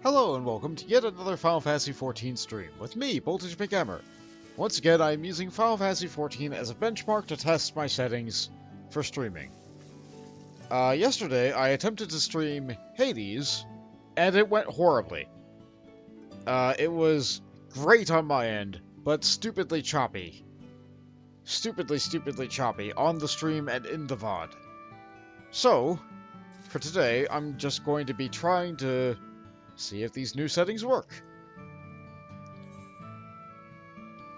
Hello and welcome to yet another Final Fantasy XIV stream, with me, Boltage McGammer. Once again, I am using Final Fantasy XIV as a benchmark to test my settings for streaming. Yesterday, I attempted to stream Hades, and it went horribly. It was great on my end, but stupidly choppy. Stupidly choppy on the stream and in the VOD. So, for today, I'm just going to be trying to see if these new settings work.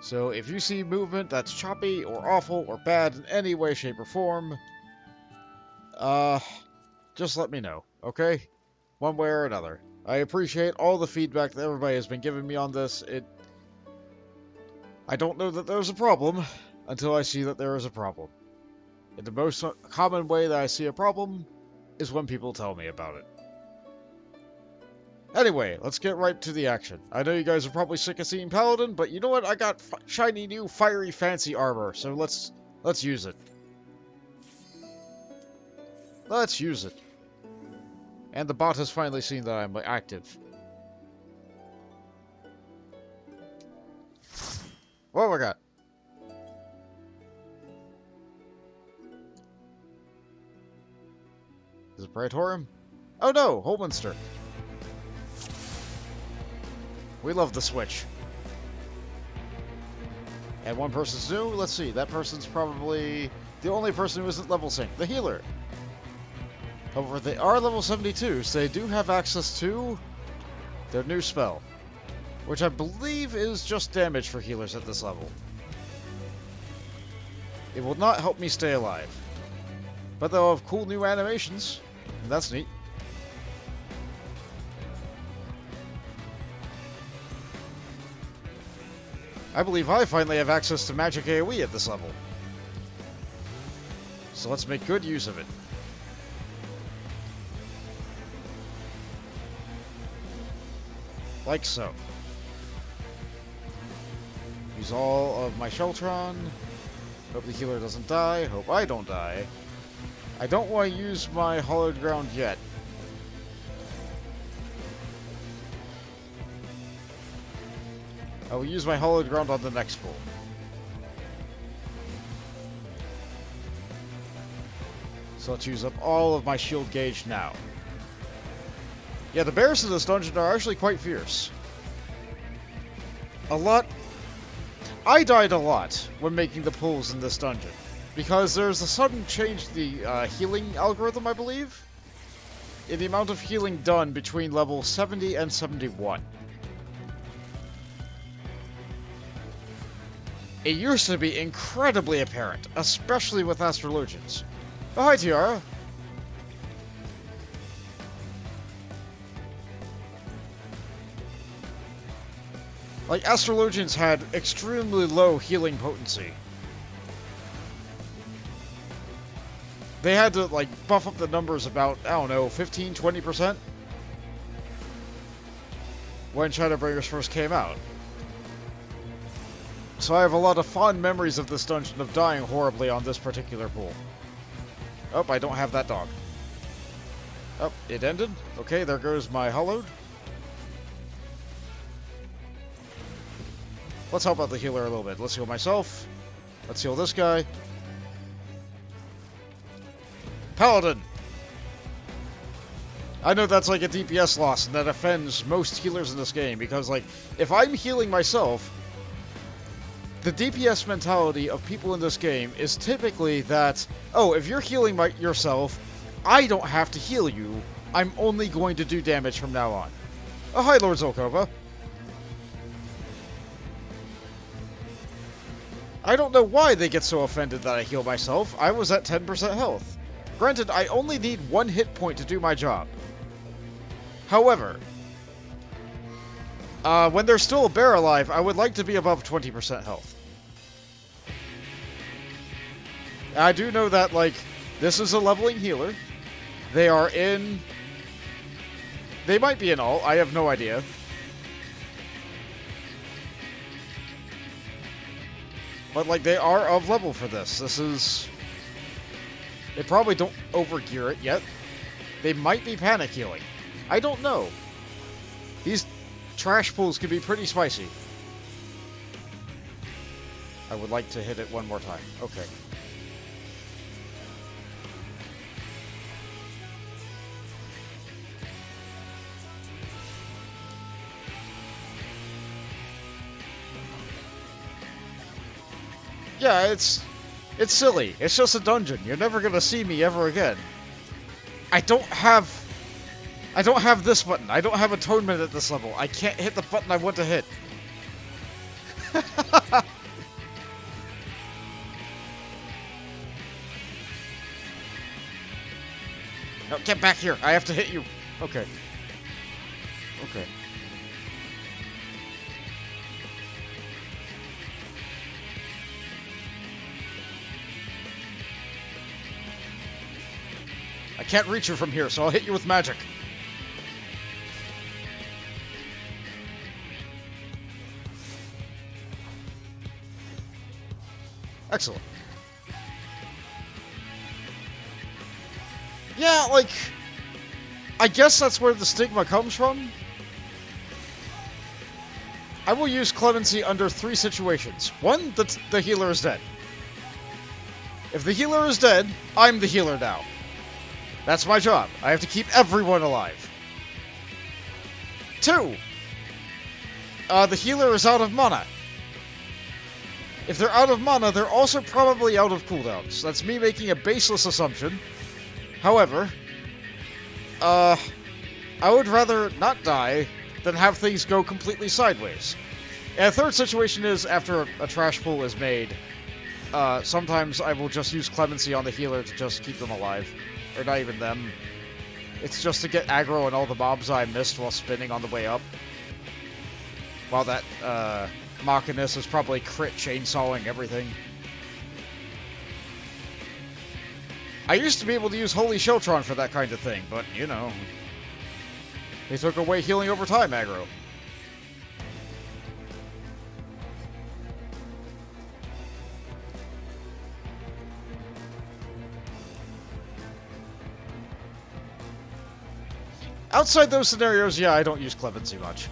So if you see movement that's choppy or awful or bad in any way, shape, or form, just let me know, okay? One way or another. I appreciate all the feedback that everybody has been giving me on this. I don't know that there's a problem until I see that there is a problem. And the most common way that I see a problem is when people tell me about it. Anyway, let's get right to the action. I know you guys are probably sick of seeing Paladin, but you know what? I got shiny new fiery fancy armor, so let's use it. Let's use it. And the bot has finally seen that I'm active. What we got? Is it Praetorium? Oh no, Holminster. We love the Switch. And one person's new. Let's see. That person's probably the only person who isn't level synced. The healer. However, they are level 72, so they do have access to their new spell, which I believe is just damage for healers at this level. It will not help me stay alive, but they'll have cool new animations, and that's neat. I believe I finally have access to magic AoE at this level. So let's make good use of it. Like so. Use all of my Sheltron. Hope the healer doesn't die. Hope I don't die. I don't want to use my Hallowed Ground yet. I will use my Hallowed Ground on the next pull. So let's use up all of my shield gauge now. Yeah, the bears in this dungeon are actually quite fierce. I died a lot when making the pulls in this dungeon, because there's a sudden change to the healing algorithm, I believe, in the amount of healing done between level 70 and 71. It used to be incredibly apparent, especially with Astrologians. Oh, hi, Tiara. Like, Astrologians had extremely low healing potency. They had to, like, buff up the numbers about, I don't know, 15, 20% when Shadowbringers first came out. So I have a lot of fond memories of this dungeon of dying horribly on this particular pool. Oh, I don't have that dog. Oh, it ended? Okay, there goes my Hollowed. Let's help out the healer a little bit. Let's heal myself. Let's heal this guy. Paladin! I know that's like a DPS loss, and that offends most healers in this game, because, like, if I'm healing myself, the DPS mentality of people in this game is typically that, oh, if you're healing yourself, I don't have to heal you. I'm only going to do damage from now on. Oh, hi, Lord Zolkova. I don't know why they get so offended that I heal myself. I was at 10% health. Granted, I only need 1 hit point to do my job. However, when there's still a bear alive, I would like to be above 20% health. I do know that, like, this is a leveling healer. They are in... They might be in all. I have no idea. But, like, they are of level for this. This is... They probably don't overgear it yet. They might be panic healing. I don't know. These trash pools can be pretty spicy. I would like to hit it one more time. Okay. Yeah, it's silly. It's just a dungeon. You're never gonna see me ever again. I don't have this button. I don't have atonement at this level. I can't hit the button I want to hit. No, get back here. I have to hit you. Okay. Okay. I can't reach you from here, so I'll hit you with magic. Excellent. Yeah, like, I guess that's where the stigma comes from. I will use clemency under 3 situations. 1, the healer is dead. If the healer is dead, I'm the healer now. That's my job. I have to keep everyone alive. 2, the healer is out of mana. If they're out of mana, they're also probably out of cooldowns. That's me making a baseless assumption. However, I would rather not die than have things go completely sideways. And a third situation is, after a trash pool is made, sometimes I will just use clemency on the healer to just keep them alive. Or not even them. It's just to get aggro on all the mobs I missed while spinning on the way up. While that, Machinus is probably crit chainsawing everything. I used to be able to use Holy Sheltron for that kind of thing, but, you know, they took away healing over time aggro. Outside those scenarios, yeah, I don't use clemency much.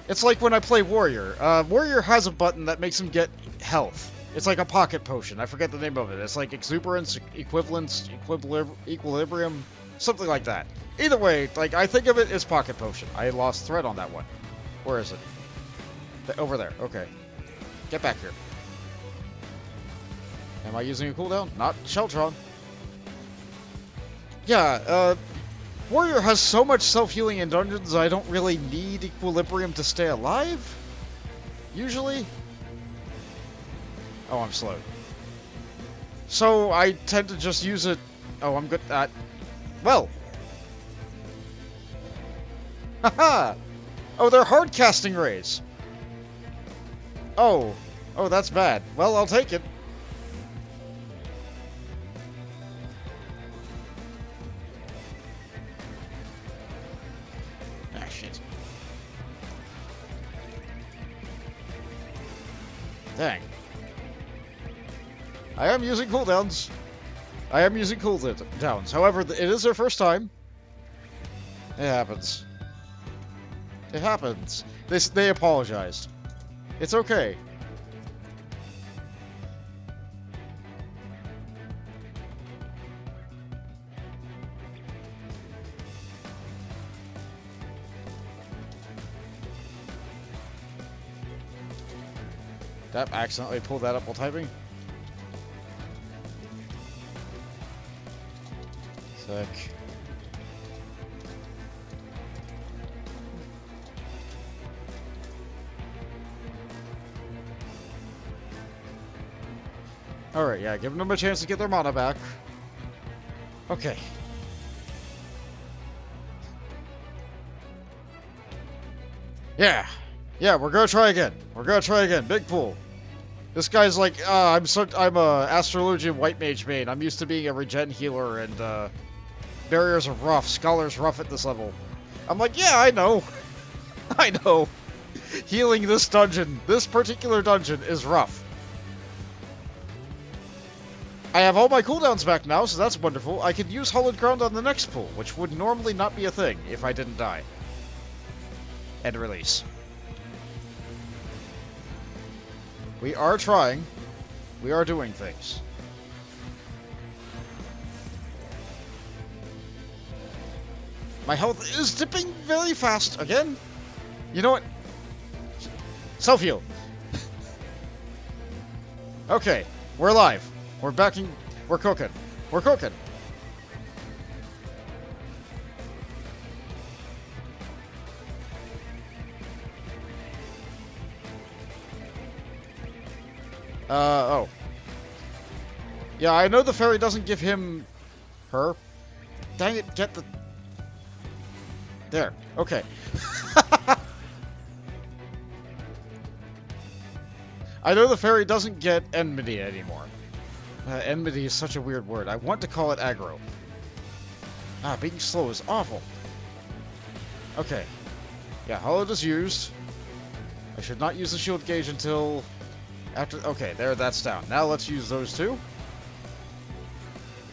It's like when I play Warrior. Warrior has a button that makes him get health. It's like a pocket potion. I forget the name of it. It's like Exuberance, Equivalence, Equilibrium, something like that. Either way, like, I think of it as pocket potion. I lost thread on that one. Where is it? Over there. Okay. Get back here. Am I using a cooldown? Not Sheltron. Yeah, Warrior has so much self-healing in dungeons, I don't really need Equilibrium to stay alive? Usually? Oh, I'm slowed. So, I tend to just use it... Oh, I'm good at... Well! Haha! Oh, they're hard casting rays! Oh. Oh, that's bad. Well, I'll take it. Dang. I am using cooldowns. I am using cooldowns. However, it is their first time. It happens. It happens. They apologized. It's okay. That accidentally pulled that up while typing. Sick. Alright, yeah, giving them a chance to get their mana back. Okay. Yeah. Yeah, we're gonna try again. We're gonna try again. Big pool. This guy's like, I'm a Astrologian White Mage main. I'm used to being a regen healer, and barriers are rough. Scholar's rough at this level. I'm like, yeah, I know. I know. Healing this dungeon, this particular dungeon, is rough. I have all my cooldowns back now, so that's wonderful. I could use Hallowed Ground on the next pull, which would normally not be a thing if I didn't die. And release. We are trying. We are doing things. My health is dipping very fast again. You know what? Self-heal. Okay, we're alive. We're backing. We're cooking. We're cooking. Oh. Yeah, I know the fairy doesn't give him... her. Dang it, get the... There. Okay. I know the fairy doesn't get enmity anymore. Enmity is such a weird word. I want to call it aggro. Ah, being slow is awful. Okay. Yeah, Hollowed is used. I should not use the shield gauge until... after... Okay, there, that's down. Now let's use those two.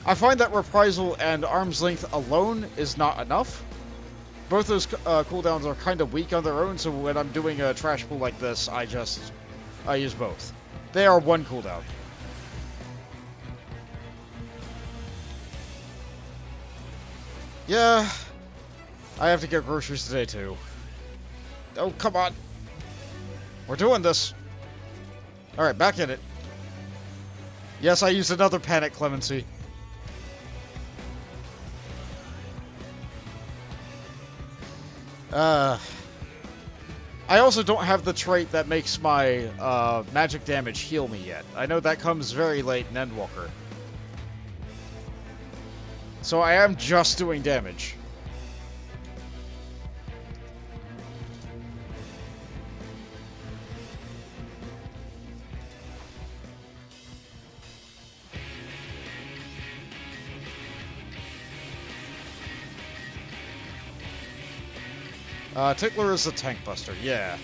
I find that Reprisal and Arm's Length alone is not enough. Both those cooldowns are kind of weak on their own, so when I'm doing a trash pool like this, I use both. They are one cooldown. Yeah, I have to get groceries today too. Oh, come on. We're doing this. Alright, back in it. Yes, I used another Panic Clemency. I also don't have the trait that makes my magic damage heal me yet. I know that comes very late in Endwalker. So I am just doing damage. Tickler is the tank buster, yeah.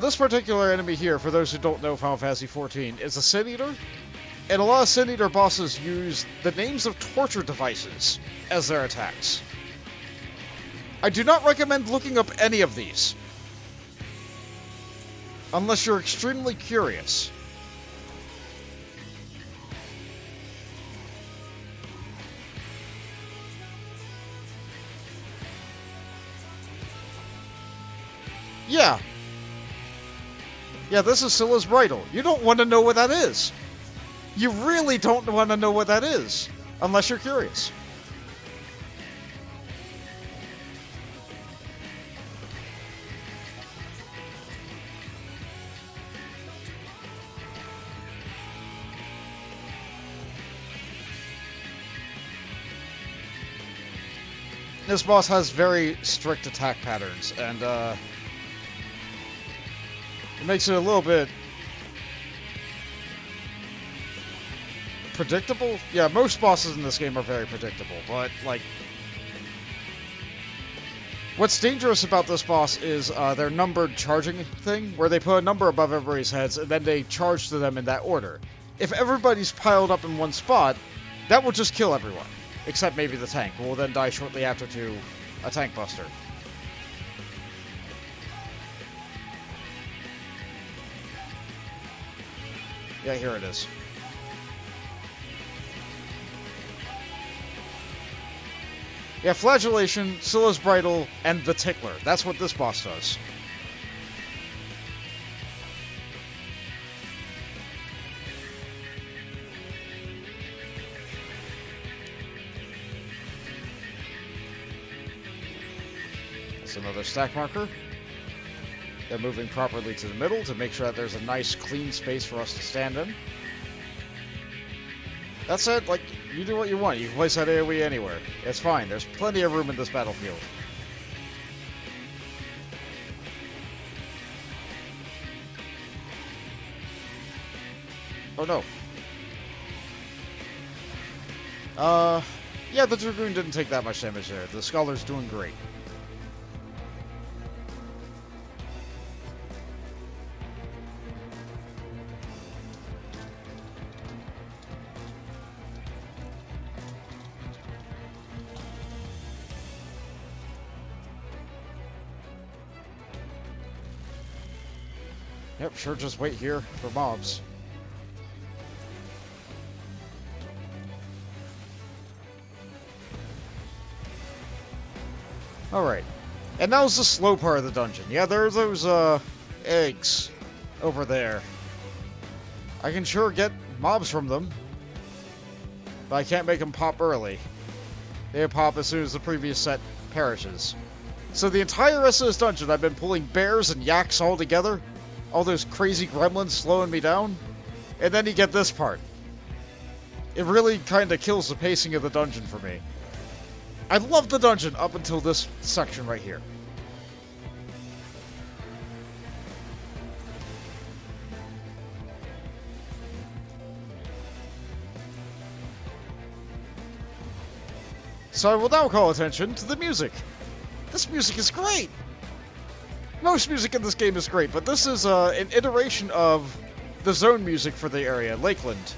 This particular enemy here, for those who don't know Final Fantasy XIV, is a Sin Eater. And a lot of Sin Eater bosses use the names of torture devices as their attacks. I do not recommend looking up any of these. Unless you're extremely curious. Yeah. Yeah, this is Scylla's Bridle. You don't want to know what that is. You really don't want to know what that is. Unless you're curious. This boss has very strict attack patterns, and it makes it a little bit predictable. Yeah, most bosses in this game are very predictable, but like, what's dangerous about this boss is their numbered charging thing, where they put a number above everybody's heads and then they charge to them in that order. If everybody's piled up in one spot, that will just kill everyone, except maybe the tank, who will then die shortly after to a tank buster. Yeah, here it is. Yeah, Flagellation, Scylla's Bridle, and the Tickler. That's what this boss does. That's another stack marker. They're moving properly to the middle to make sure that there's a nice, clean space for us to stand in. That said, like, you do what you want. You can place that AoE anywhere. It's fine. There's plenty of room in this battlefield. Oh no. Yeah, the Dragoon didn't take that much damage there. The Scholar's doing great. Yep, sure, just wait here for mobs. Alright. And that was the slow part of the dungeon. Yeah, there are those, eggs over there. I can sure get mobs from them, but I can't make them pop early. They pop as soon as the previous set perishes. So the entire rest of this dungeon, I've been pulling bears and yaks all together. All those crazy gremlins slowing me down. And then you get this part. It really kind of kills the pacing of the dungeon for me. I love the dungeon up until this section right here. So I will now call attention to the music. This music is great! Most music in this game is great, but this is an iteration of the zone music for the area, Lakeland.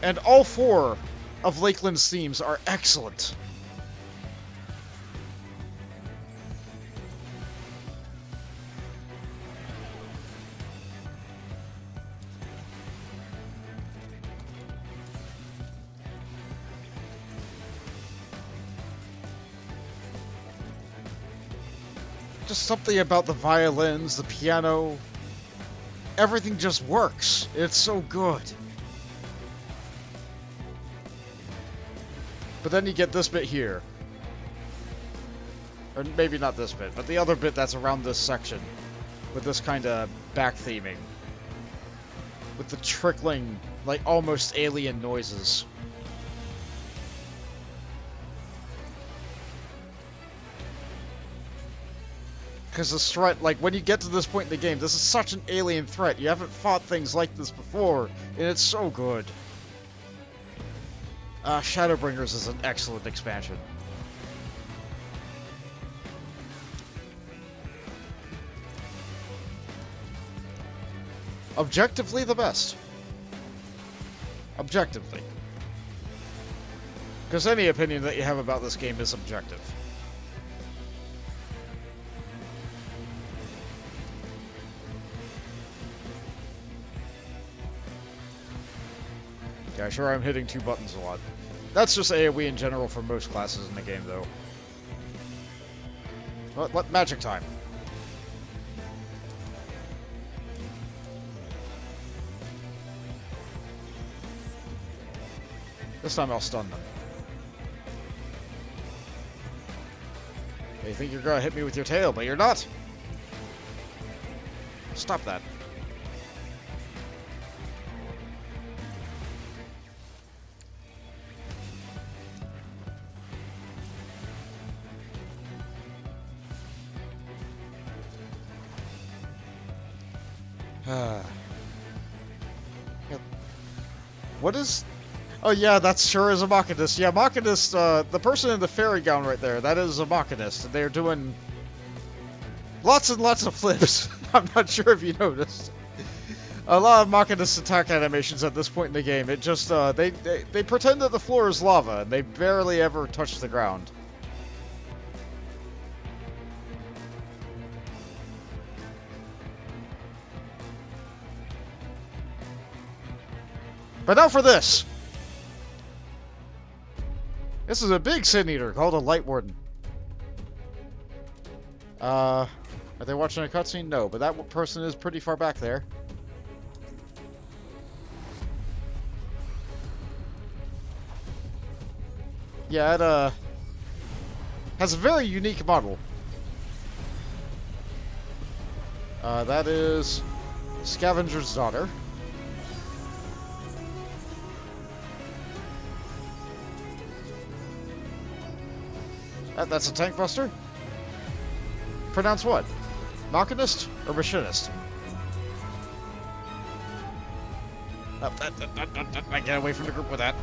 And all 4 of Lakeland's themes are excellent. Just something about the violins, the piano, everything just works. It's so good. But then you get this bit here. Or maybe not this bit, but the other bit that's around this section. With this kind of back theming. With the trickling, like almost alien noises. Because the threat, like, when you get to this point in the game, this is such an alien threat. You haven't fought things like this before, and it's so good. Shadowbringers is an excellent expansion. Objectively the best. Objectively. Because any opinion that you have about this game is subjective. Yeah, sure, I'm hitting 2 buttons a lot. That's just AoE in general for most classes in the game, though. What magic time? This time I'll stun them. You think you're gonna hit me with your tail, but you're not! Stop that. What is... Oh yeah, that sure is a Machinist. Yeah, Machinist, the person in the fairy gown right there, that is a Machinist. They're doing lots and lots of flips. I'm not sure if you noticed. A lot of Machinist attack animations at this point in the game. It just, they pretend that the floor is lava, and they barely ever touch the ground. But now for this! This is a big Sin Eater called a Light Warden. Are they watching a cutscene? No, but that person is pretty far back there. Yeah, it, has a very unique model. That is Scavenger's daughter. That's a tank buster? Pronounce what? Machinist or Machinist? I get away from the group with that.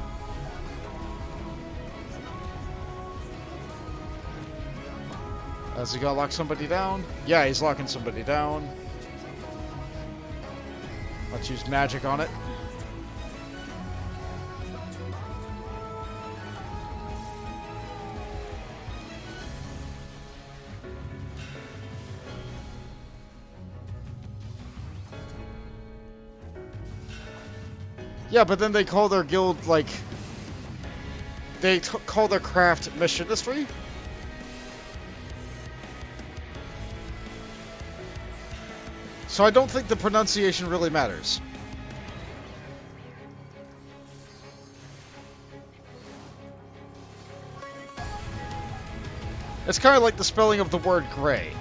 Is he gonna lock somebody down? Yeah, he's locking somebody down. Let's use magic on it. Yeah, but then they call their guild, like... They call their craft Machinistry? So I don't think the pronunciation really matters. It's kind of like the spelling of the word gray.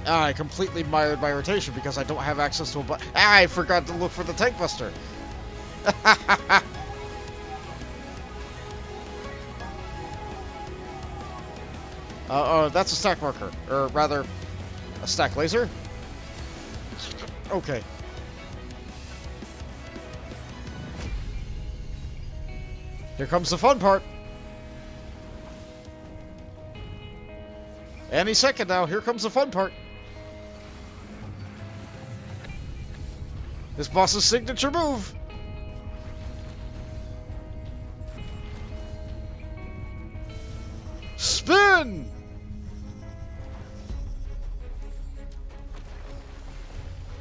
Ah, I completely mired my rotation because I don't have access to a button. Ah, I forgot to look for the tank buster. That's a stack marker. Or rather, a stack laser? Okay. Here comes the fun part. Any second now, here comes the fun part. This boss's signature move. Spin!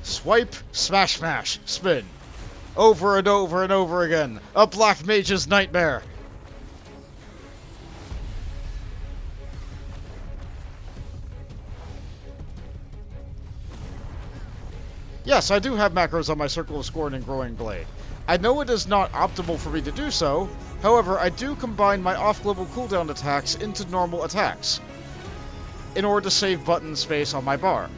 Swipe, smash, smash, spin. Over and over and over again. A black mage's nightmare. Yes, I do have macros on my Circle of Scorn and Growing Blade. I know it is not optimal for me to do so, however, I do combine my off-global cooldown attacks into normal attacks, in order to save button space on my bar.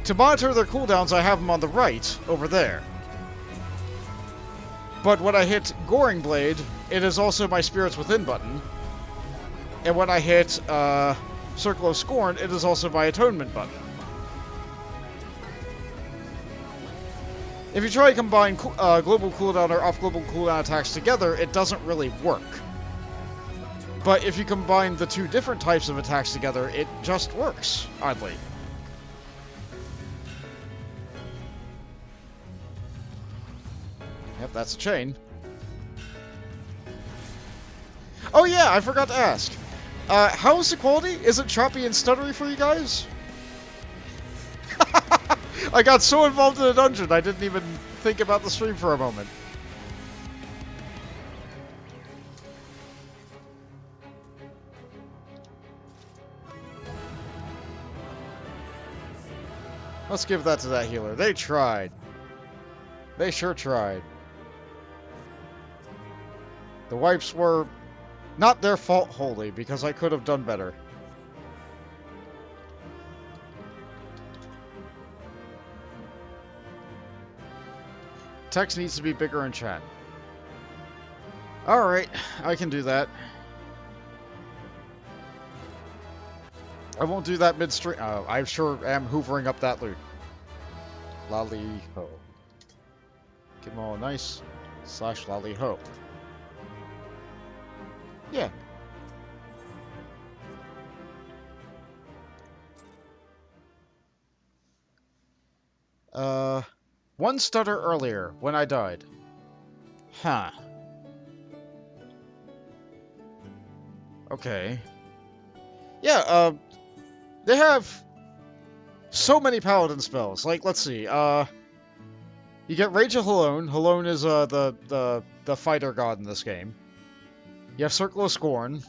To monitor their cooldowns, I have them on the right, over there. But when I hit Goring Blade, it is also my Spirits Within button, and when I hit Circle of Scorn, it is also my Atonement button. If you try to combine global cooldown or off-global cooldown attacks together, it doesn't really work. But if you combine the two different types of attacks together, it just works, oddly. Yep, that's a chain. Oh yeah, I forgot to ask. How's the quality? Is it choppy and stuttery for you guys? I got so involved in the dungeon, I didn't even think about the stream for a moment. Let's give that to that healer. They tried. They sure tried. The wipes were not their fault wholly, because I could have done better. Text needs to be bigger in chat. Alright, I can do that. I won't do that mid-stream. I sure am hoovering up that loot. Lolly-ho. Give them all a nice / lolly-ho. Yeah. One stutter earlier, when I died. Huh. Okay. Yeah, they have so many Paladin spells. Like, let's see, you get Rage of Halone. Halone is, the fighter god in this game. You have Circle of Scorn.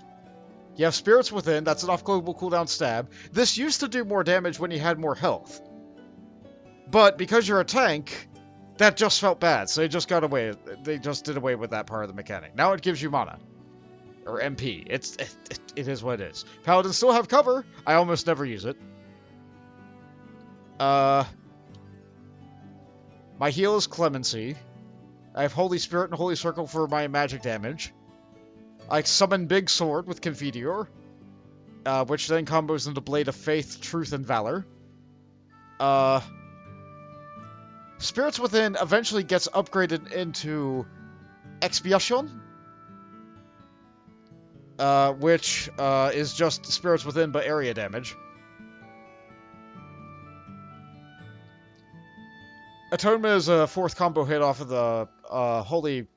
You have Spirits Within, that's an off-global cooldown stab. This used to do more damage when you had more health. But because you're a tank, that just felt bad, so they just got away. They just did away with that part of the mechanic. Now it gives you mana. Or MP. It is what it is. Paladins still have cover. I almost never use it. My heal is Clemency. I have Holy Spirit and Holy Circle for my magic damage. I summon Big Sword with Confiteor, which then combos into Blade of Faith, Truth, and Valor. Spirits Within eventually gets upgraded into Expiation, which is just Spirits Within but area damage. Atonement is a 4th combo hit off of the Holy...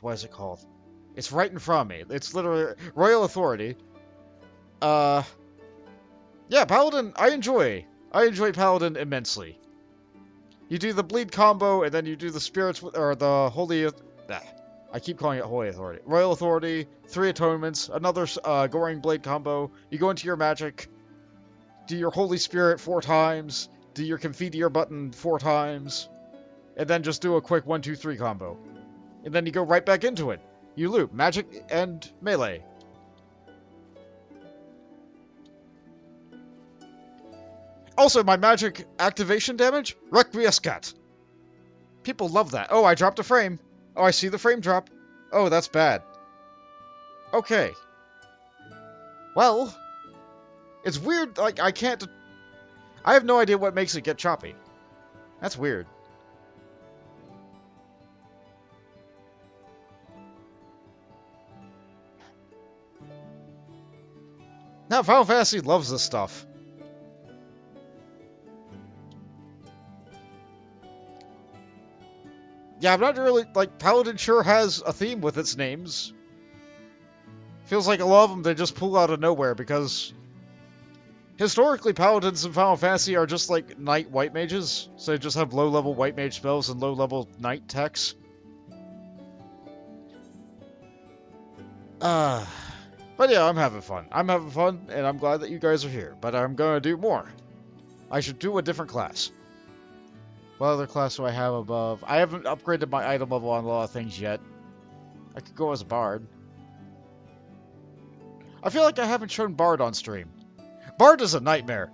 What is it called? It's right in front of me. It's literally Royal Authority. Yeah, Paladin, I enjoy. I enjoy Paladin immensely. You do the bleed combo, and then you do the spirits, or the holy... I keep calling it Holy Authority. Royal Authority, 3 atonements, another Goring Blade combo. You go into your magic, do your Holy Spirit 4 times, do your Confiteor button 4 times, and then just do a quick 1, 2, 3 combo. And then you go right back into it. You loop magic and melee. Also, my magic activation damage? Requiescat. People love that. Oh, I dropped a frame. Oh, I see the frame drop. Oh, that's bad. Okay. Well, it's weird, like, I can't... I have no idea what makes it get choppy. That's weird. Now, Final Fantasy loves this stuff. Yeah, I'm not really, like, Paladin sure has a theme with its names. Feels like a lot of them they just pull out of nowhere, because historically Paladins in Final Fantasy are just like knight white mages, so they just have low-level white mage spells and low-level knight techs. But yeah, I'm having fun. I'm having fun, and I'm glad that you guys are here, but I'm gonna do more. I should do a different class. What other class do I have above? I haven't upgraded my item level on a lot of things yet. I could go as a bard. I feel like I haven't shown bard on stream. Bard is a nightmare.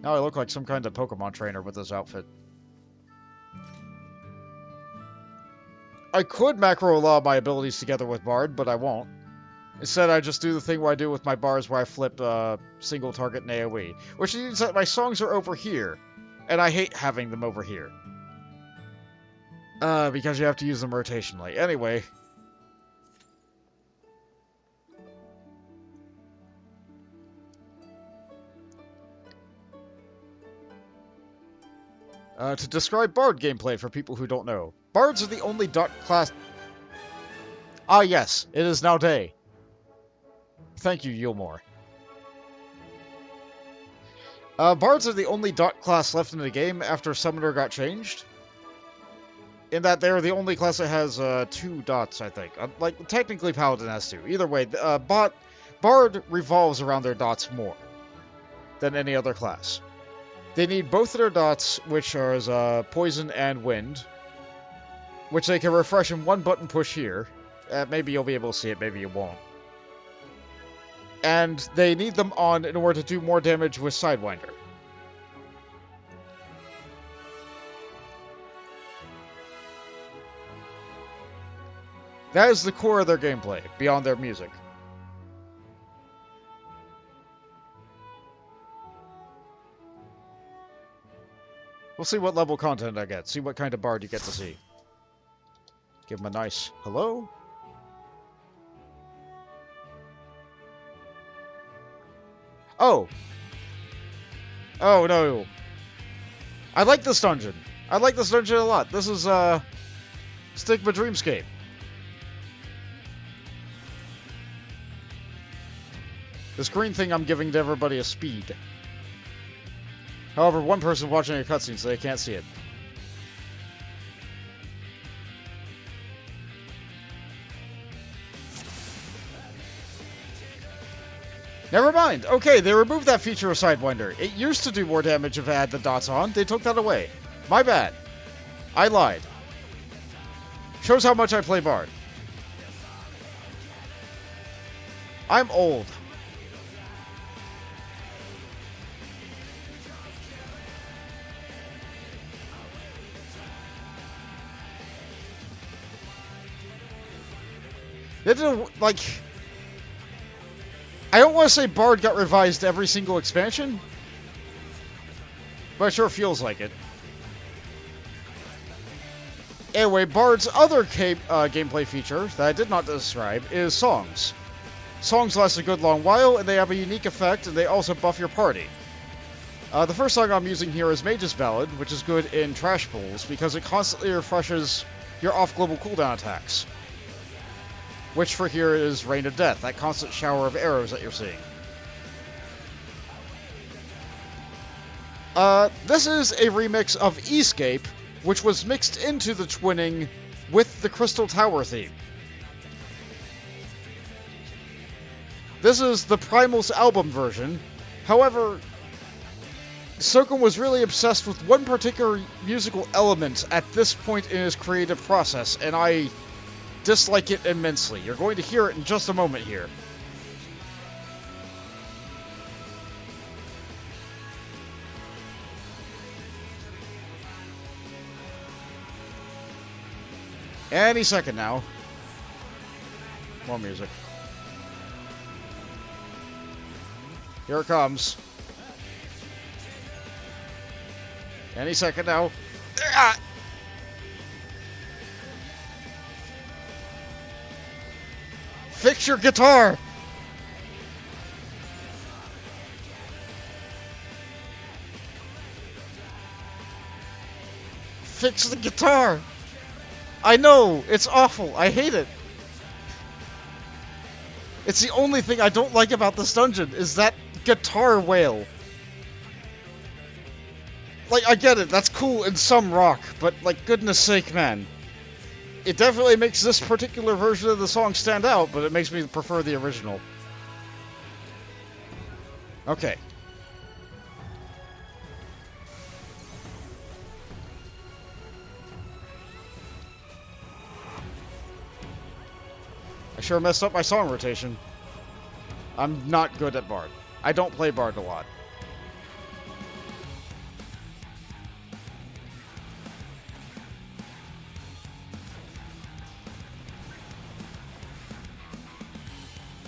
Now I look like some kind of Pokemon trainer with this outfit. I could macro a lot of my abilities together with bard, but I won't. Instead, I just do the thing where I do with my bars where I flip single target and AoE. Which means that my songs are over here. And I hate having them over here. Because you have to use them rotationally. Anyway. To describe Bard gameplay for people who don't know. Bards are the only dot class... Ah yes, it is now day. Thank you, Yulmore. Bards are the only dot class left in the game after Summoner got changed. In that they're the only class that has 2 dots, I think. Like, technically Paladin has 2. Either way, Bard revolves around their dots more than any other class. They need both of their dots, which are Poison and Wind, which they can refresh in 1 button push here. Maybe you'll be able to see it, maybe you won't. And they need them on in order to do more damage with Sidewinder. That is the core of their gameplay, beyond their music. We'll see what level content I get, see what kind of bard you get to see. Give him a nice hello. Oh. Oh, no. I like this dungeon. I like this dungeon a lot. This is, Stigma Dreamscape. This green thing I'm giving to everybody a speed. However, one person watching a cutscene, so they can't see it. Never mind. Okay, they removed that feature of Sidewinder. It used to do more damage if I had the dots on. They took that away. My bad. I lied. Shows how much I play Bard. I'm old. They did, like... I don't want to say Bard got revised every single expansion, but it sure feels like it. Anyway, Bard's other gameplay feature that I did not describe is songs. Songs last a good long while, and they have a unique effect, and they also buff your party. The first song I'm using here is Mage's Ballad, which is good in trash pools, because it constantly refreshes your off-global cooldown attacks. which for here is Rain of Death, that constant shower of arrows that you're seeing. This is a remix of Escape, which was mixed into the twinning with the Crystal Tower theme. This is the Primal's album version. However, Soken was really obsessed with one particular musical element at this point in his creative process, and I dislike it immensely. You're going to hear it in just a moment here. Any second now. More music. Here it comes. Any second now. Ah! Fix your guitar! Fix the guitar! I know! It's awful! I hate it! It's the only thing I don't like about this dungeon, is that guitar wail. Like, I get it, that's cool in some rock, but, like, goodness sake, man. It definitely makes this particular version of the song stand out, but it makes me prefer the original. Okay. I sure messed up my song rotation. I'm not good at Bard. I don't play Bard a lot.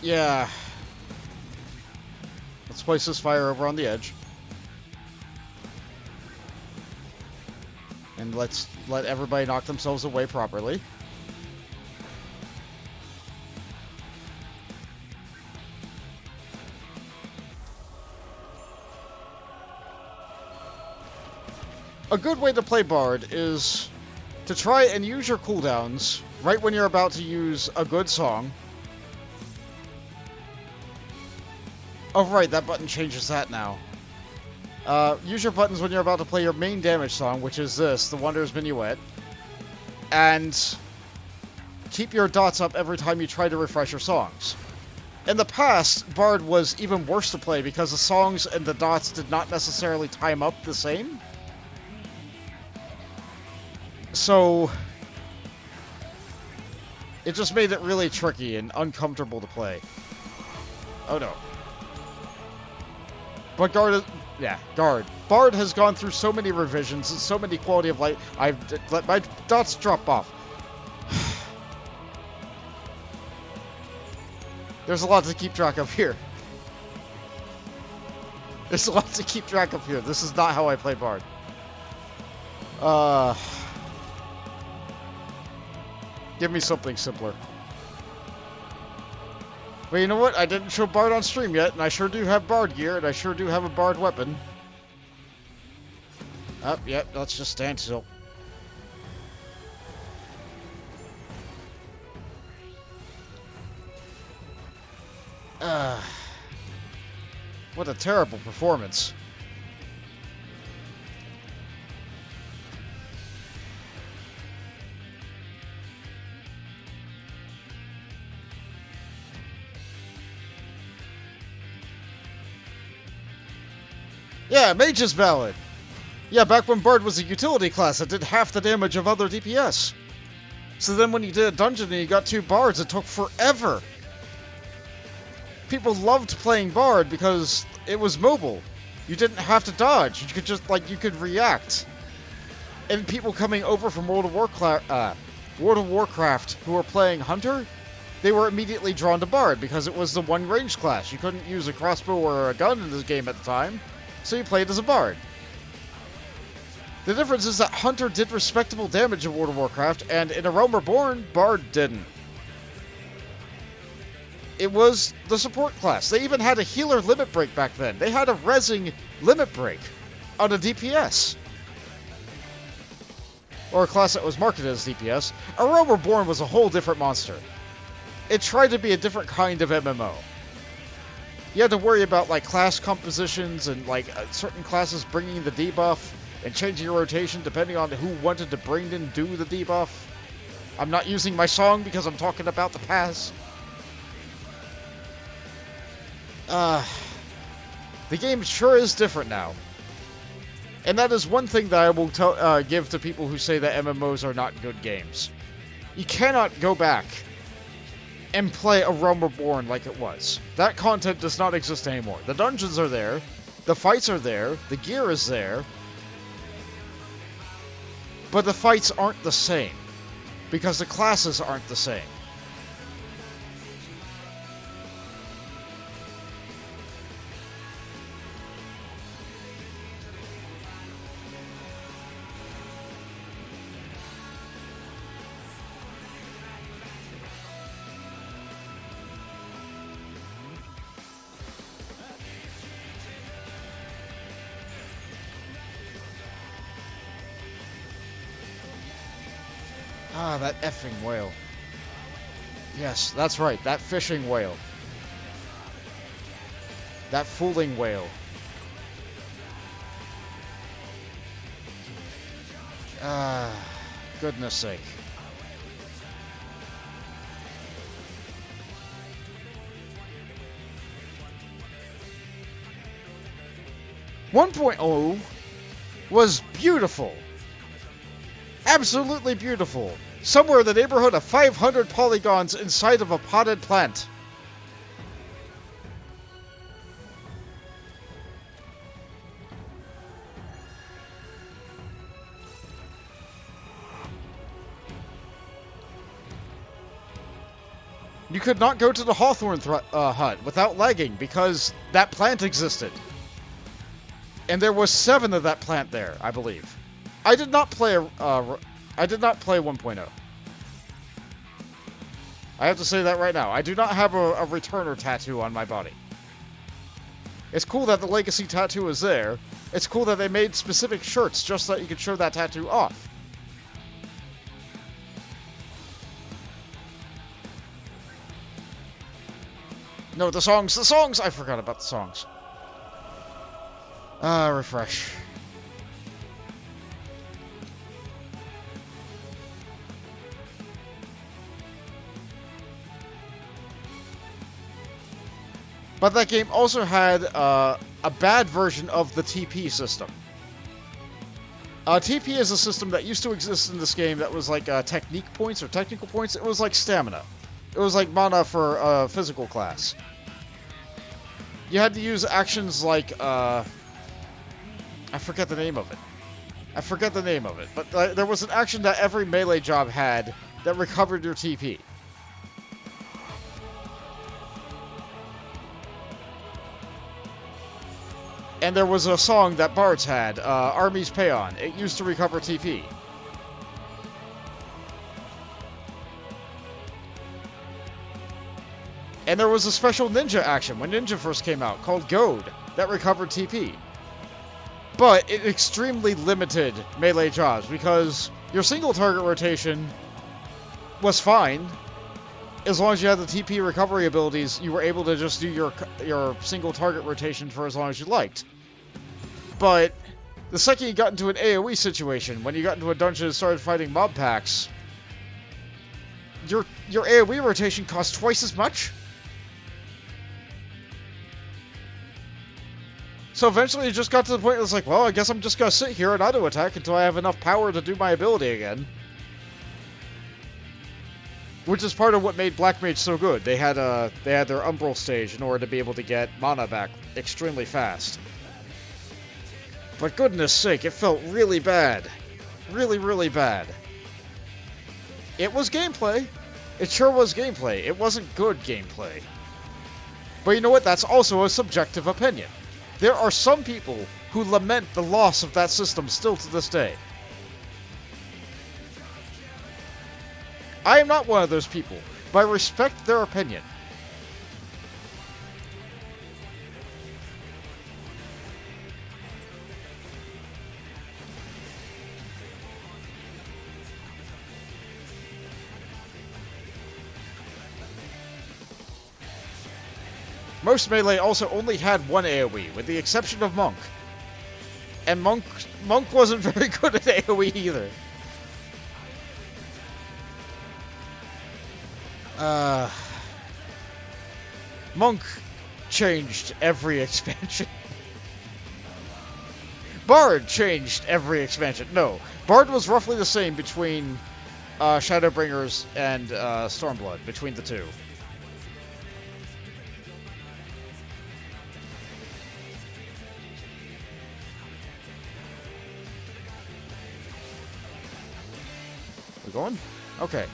Yeah. Let's place this fire over on the edge. And let's let everybody knock themselves away properly. A good way to play Bard is to try and use your cooldowns right when you're about to use a good song. Oh, right, that button changes that now. Use your buttons when you're about to play your main damage song, which is this, the Wanderer's Minuet. And keep your dots up every time you try to refresh your songs. In the past, Bard was even worse to play because the songs and the dots did not necessarily time up the same. So it just made it really tricky and uncomfortable to play. Oh no. But Bard has gone through so many revisions and so many quality of life. I've let my dots drop off. There's a lot to keep track of here. There's a lot to keep track of here. This is not how I play Bard. Give me something simpler. But you know what? I didn't show Bard on stream yet, and I sure do have Bard gear, and I sure do have a Bard weapon. Oh, yep, let's just stand still. What a terrible performance. Yeah, Mage's Ballad. Yeah, back when Bard was a utility class that did half the damage of other DPS. So then when you did a dungeon and you got 2 Bards, it took forever. People loved playing Bard because it was mobile. You didn't have to dodge. You could just, you could react. And people coming over from World of Warcraft who were playing Hunter, they were immediately drawn to Bard because it was the one range class. You couldn't use a crossbow or a gun in this game at the time. So you played as a Bard. The difference is that Hunter did respectable damage in World of Warcraft, and in A Realm Reborn, Bard didn't. It was the support class. They even had a healer limit break back then. They had a rezzing limit break on a DPS. Or a class that was marketed as DPS. A Realm Reborn was a whole different monster. it tried to be a different kind of MMO. You had to worry about like class compositions and like certain classes bringing the debuff and changing your rotation depending on who wanted to bring and do the debuff. I'm not using my song because I'm talking about the past. The game sure is different now. And that is one thing that I will give to people who say that MMOs are not good games. You cannot go back and play A Realm Reborn like it was. That content does not exist anymore. The dungeons are there, the fights are there, the gear is there, but the fights aren't the same, because the classes aren't the same. Ah, that effing whale. Yes, that's right, that fishing whale. That fooling whale. Ah, goodness sake. One 1.0 was beautiful. Absolutely beautiful. Somewhere in the neighborhood of 500 polygons inside of a potted plant. You could not go to the Hawthorne hut without lagging because that plant existed. And there was 7 of that plant there, I believe. I did not play 1.0. I have to say that right now. I do not have a returner tattoo on my body. It's cool that the legacy tattoo is there. It's cool that they made specific shirts just so that you could show that tattoo off. No, the songs! I forgot about the songs. Refresh. But that game also had a bad version of the TP system. TP is a system that used to exist in this game that was like technique points or technical points. It was like stamina. It was like mana for physical class. You had to use actions like, I forget the name of it. But there was an action that every melee job had that recovered your TP. And there was a song that Bards had, Army's Payon. It used to recover TP. And there was a special ninja action when Ninja first came out called Goad that recovered TP. But it extremely limited melee jobs because your single target rotation was fine. As long as you had the TP recovery abilities, you were able to just do your single target rotation for as long as you liked. But the second you got into an AoE situation, when you got into a dungeon and started fighting mob packs, your AoE rotation cost twice as much. So eventually it just got to the point where it's like, well, I guess I'm just gonna sit here and auto-attack until I have enough power to do my ability again. Which is part of what made Black Mage so good. They had their Umbral stage in order to be able to get mana back extremely fast. But goodness sake, it felt really bad. Really, really bad. It was gameplay. It sure was gameplay. It wasn't good gameplay. But you know what? That's also a subjective opinion. There are some people who lament the loss of that system still to this day. I am not one of those people, but I respect their opinion. Most melee also only had one AoE, with the exception of Monk. And Monk wasn't very good at AoE either. Monk changed every expansion. Bard changed every expansion. No, Bard was roughly the same between Shadowbringers and Stormblood, between the two. We going? Okay.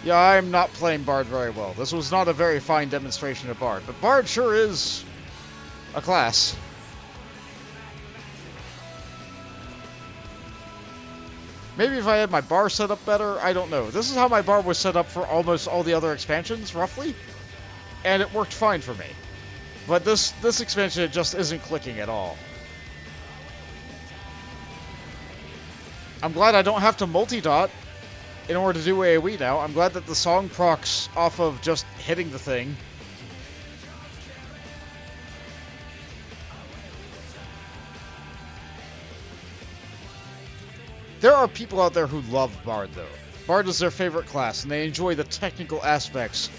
Yeah, I'm not playing Bard very well. This was not a very fine demonstration of Bard, but Bard sure is a class. Maybe if I had my bar set up better, I don't know. This is how my bar was set up for almost all the other expansions, roughly, and it worked fine for me. But this expansion, it just isn't clicking at all. I'm glad I don't have to multi-dot in order to do AoE now. I'm glad that the song procs off of just hitting the thing. There are people out there who love Bard, though. Bard is their favorite class, and they enjoy the technical aspects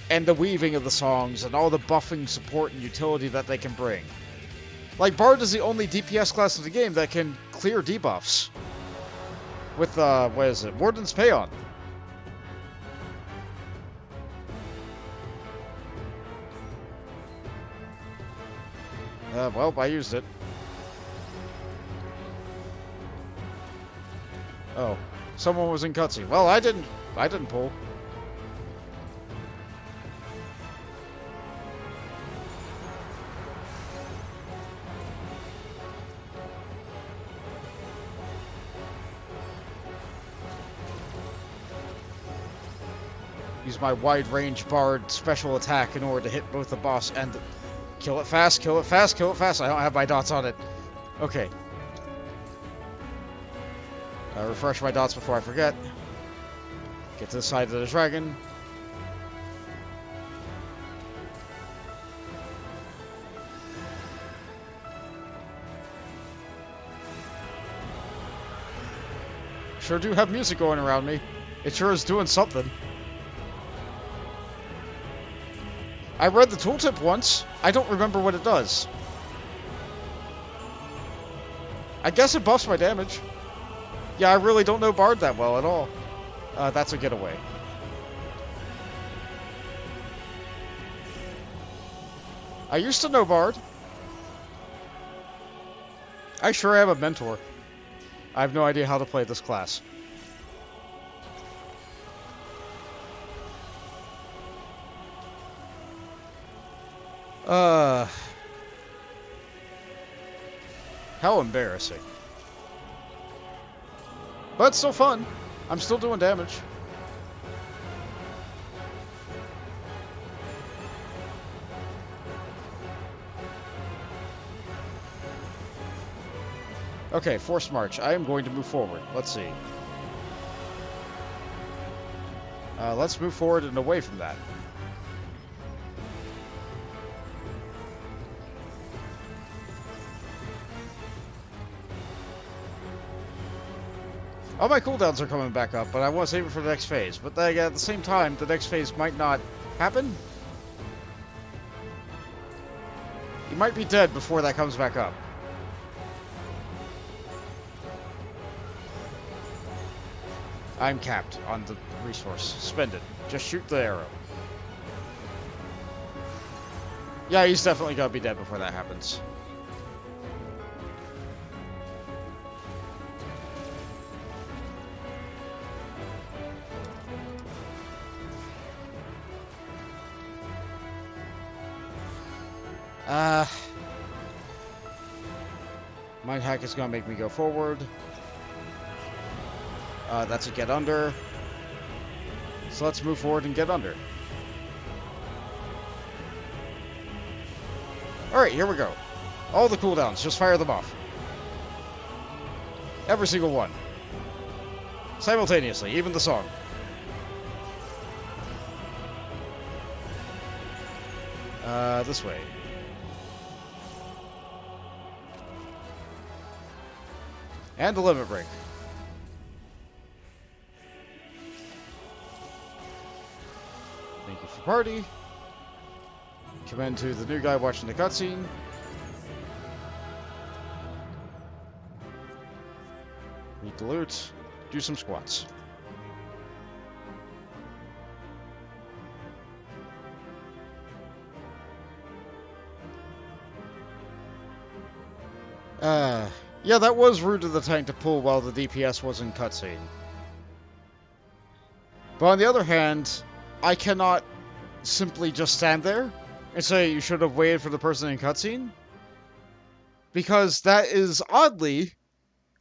and the weaving of the songs and all the buffing, support, and utility that they can bring. Like, Bard is the only DPS class in the game that can clear debuffs. With, what is it? Warden's Payon. Well, I used it. Oh, someone was in cutscene. Well, I didn't pull. Use my wide-range Bard special attack in order to hit both the boss and the... Kill it fast, kill it fast, kill it fast. I don't have my dots on it. Okay. Refresh my dots before I forget. Get to the side of the dragon. Sure do have music going around me. It sure is doing something. I read the tooltip once. I don't remember what it does. I guess it buffs my damage. Yeah, I really don't know Bard that well at all. That's a getaway. I used to know Bard. I sure am a mentor. I have no idea how to play this class. How embarrassing. But it's still fun. I'm still doing damage. Okay, Forced March. I am going to move forward. Let's see. Let's move forward and away from that. All my cooldowns are coming back up, but I want to save it for the next phase. But at the same time, the next phase might not happen. You might be dead before that comes back up. I'm capped on the resource. Spend it. Just shoot the arrow. Yeah, he's definitely gonna be dead before that happens. Mind Hack is gonna make me go forward. That's a get under. So let's move forward and get under. Alright, here we go. All the cooldowns, just fire them off. Every single one. Simultaneously, even the song. This way. And the limit break. Thank you for party. Commend to the new guy watching the cutscene. Meet the loot. Do some squats. Yeah, that was rude of the tank to pull while the DPS was in cutscene. But on the other hand, I cannot simply just stand there and say you should have waited for the person in cutscene. Because that is, oddly,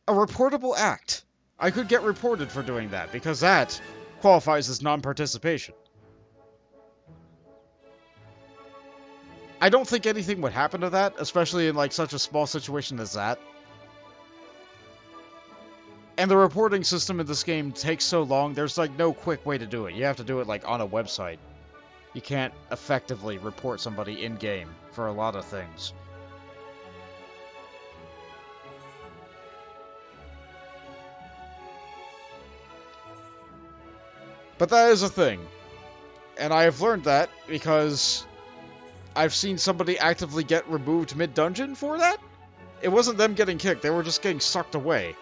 a reportable act. I could get reported for doing that, because that qualifies as non-participation. I don't think anything would happen to that, especially in like such a small situation as that. And the reporting system in this game takes so long, there's like no quick way to do it. You have to do it like on a website. You can't effectively report somebody in-game for a lot of things. But that is a thing. And I have learned that because I've seen somebody actively get removed mid-dungeon for that. It wasn't them getting kicked, they were just getting sucked away.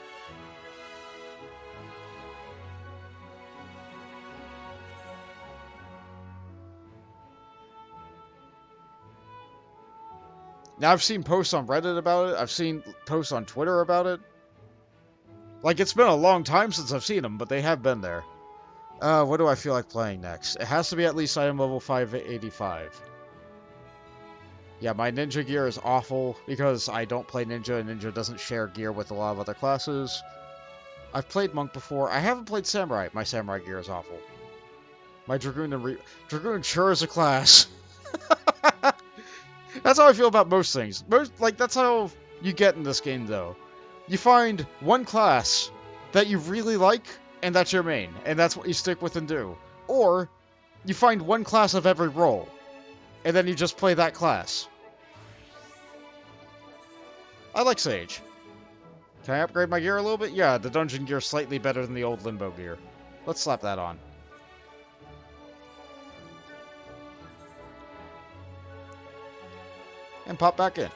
Now, I've seen posts on Reddit about it. I've seen posts on Twitter about it. Like, it's been a long time since I've seen them, but they have been there. What do I feel like playing next? It has to be at least item level 585. Yeah, my ninja gear is awful because I don't play ninja, and ninja doesn't share gear with a lot of other classes. I've played monk before. I haven't played samurai. My samurai gear is awful. My dragoon and dragoon sure is a class. That's how I feel about most things. That's how you get in this game, though. You find one class that you really like, and that's your main, and that's what you stick with and do. Or, you find one class of every role, and then you just play that class. I like Sage. Can I upgrade my gear a little bit? Yeah, the dungeon gear is slightly better than the old Limbo gear. Let's slap that on. And pop back in.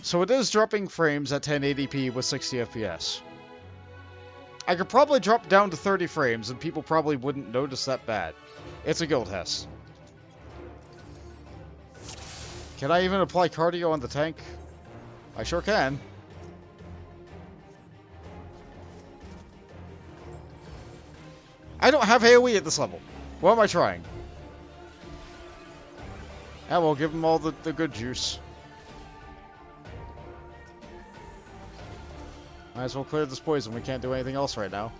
So it is dropping frames at 1080p with 60 FPS. I could probably drop down to 30 frames and people probably wouldn't notice that bad. It's a guild test. Can I even apply cardio on the tank? I sure can. I don't have AoE at this level. What am I trying? Yeah, we'll give them all the good juice. Might as well clear this poison. We can't do anything else right now.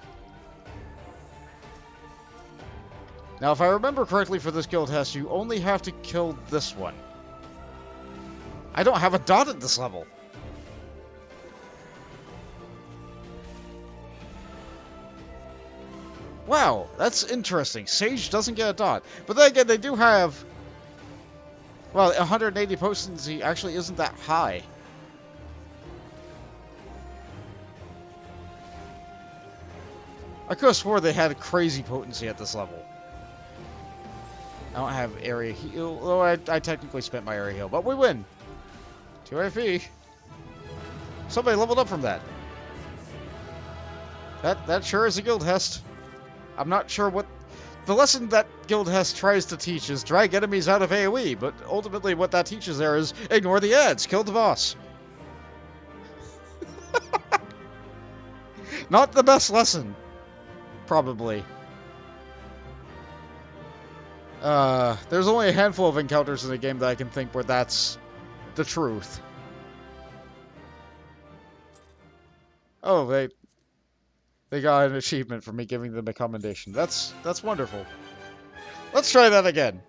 Now, if I remember correctly for this guild test, you only have to kill this one. I don't have a dot at this level. Wow, that's interesting. Sage doesn't get a dot. But then again, they do have... Well, 180 potency actually isn't that high. I could have swore they had crazy potency at this level. I don't have area heal. Oh, I technically spent my area heal, but we win. 2 FE. Somebody leveled up from that. That sure is a guild test. I'm not sure what... The lesson that Guild Hest tries to teach is drag enemies out of AoE, but ultimately what that teaches there is ignore the ads, kill the boss. Not the best lesson. Probably. There's only a handful of encounters in the game that I can think where that's the truth. Oh, they got an achievement for me giving them a commendation. That's wonderful. Let's try that again.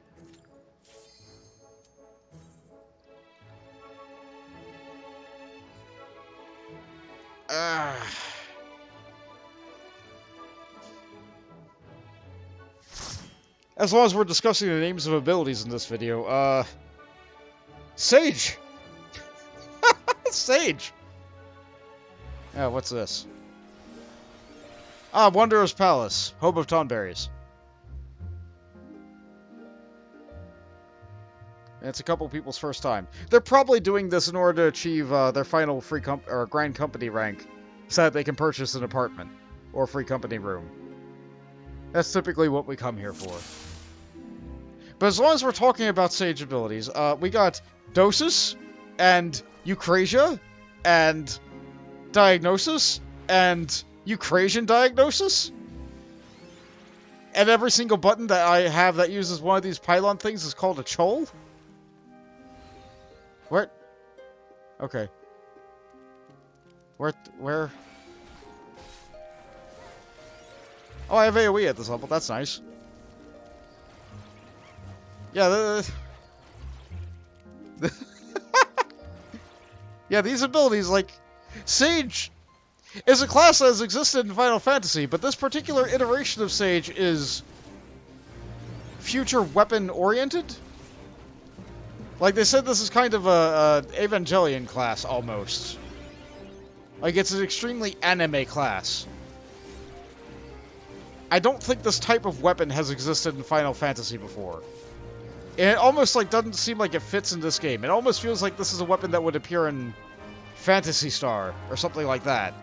As long as we're discussing the names of abilities in this video, Sage! Sage! Yeah, what's this? Ah, Wanderer's Palace, home of Tonberries. It's a couple people's first time. They're probably doing this in order to achieve their final free or grand company rank, so that they can purchase an apartment or free company room. That's typically what we come here for. But as long as we're talking about Sage abilities, we got Dosis, and Eucrasia, and Diagnosis, and Eucrasian Diagnosis? And every single button that I have that uses one of these pylon things is called a Chol? Where? Okay. Where? Oh, I have AoE at this level. That's nice. Yeah, yeah, these abilities, like... Sage is a class that has existed in Final Fantasy, but this particular iteration of Sage is... future weapon-oriented? Like, they said this is kind of a Evangelion class, almost. Like, it's an extremely anime class. I don't think this type of weapon has existed in Final Fantasy before. And it almost, like, doesn't seem like it fits in this game. It almost feels like this is a weapon that would appear in Phantasy Star, or something like that.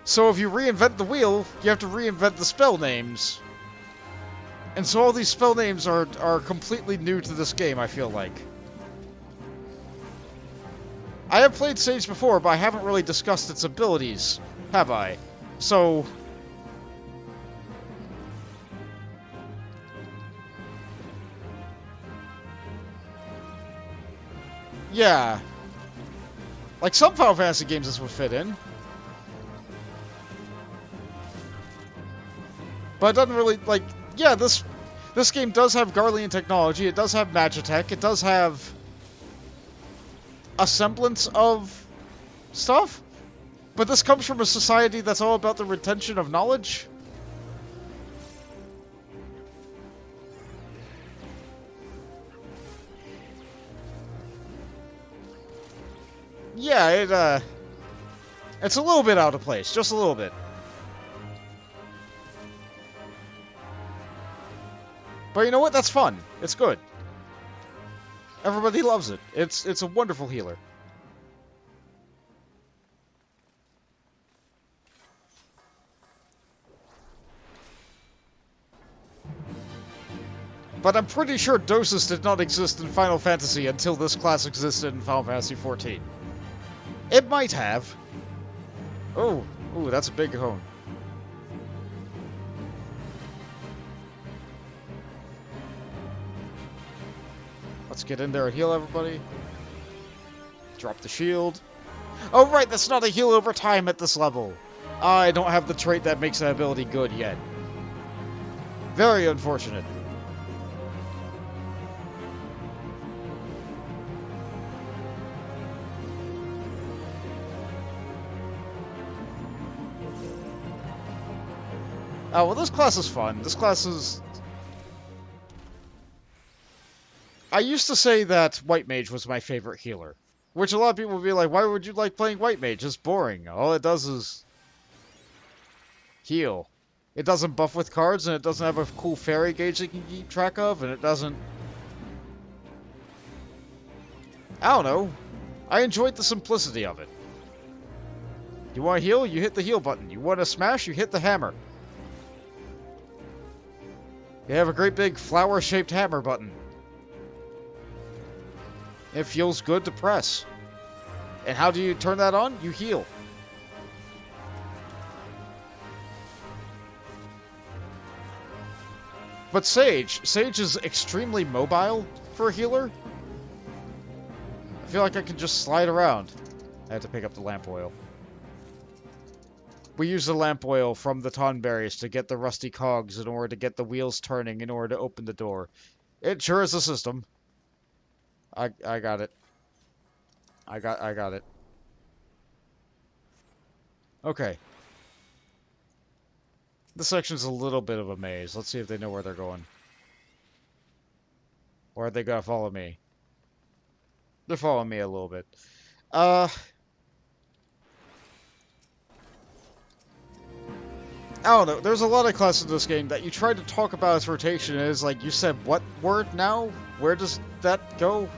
So if you reinvent the wheel, you have to reinvent the spell names. And so all these spell names are completely new to this game, I feel like. I have played Sage before, but I haven't really discussed its abilities, have I? So... yeah. Like, some Final Fantasy games this would fit in. But it doesn't really, like... yeah, this game does have Garlean technology, it does have Magitech, it does have a semblance of stuff, but this comes from a society that's all about the retention of knowledge. Yeah, it's a little bit out of place, just a little bit. But you know what? That's fun. It's good. Everybody loves it. It's a wonderful healer. But I'm pretty sure Dosis did not exist in Final Fantasy until this class existed in Final Fantasy XIV. It might have. Oh, ooh, that's a big cone. Let's get in there and heal everybody. Drop the shield. Oh, right, that's not a heal over time at this level. I don't have the trait that makes that ability good yet. Very unfortunate. Oh, well, this class is fun. This class is... I used to say that White Mage was my favorite healer. Which a lot of people would be like, why would you like playing White Mage? It's boring. All it does is... heal. It doesn't buff with cards, and it doesn't have a cool fairy gauge that you can keep track of, and it doesn't... I don't know. I enjoyed the simplicity of it. You want to heal? You hit the heal button. You want to smash? You hit the hammer. You have a great big flower-shaped hammer button. It feels good to press. And how do you turn that on? You heal. But Sage is extremely mobile for a healer. I feel like I can just slide around. I have to pick up the lamp oil. We use the lamp oil from the tonberries to get the rusty cogs in order to get the wheels turning in order to open the door. It sure is a system. I got it. I got it. Okay. This section's a little bit of a maze. Let's see if they know where they're going. Or are they gonna follow me? They're following me a little bit. I don't know. There's a lot of classes in this game that you try to talk about its rotation and it's like, you said what word now? Where does that go?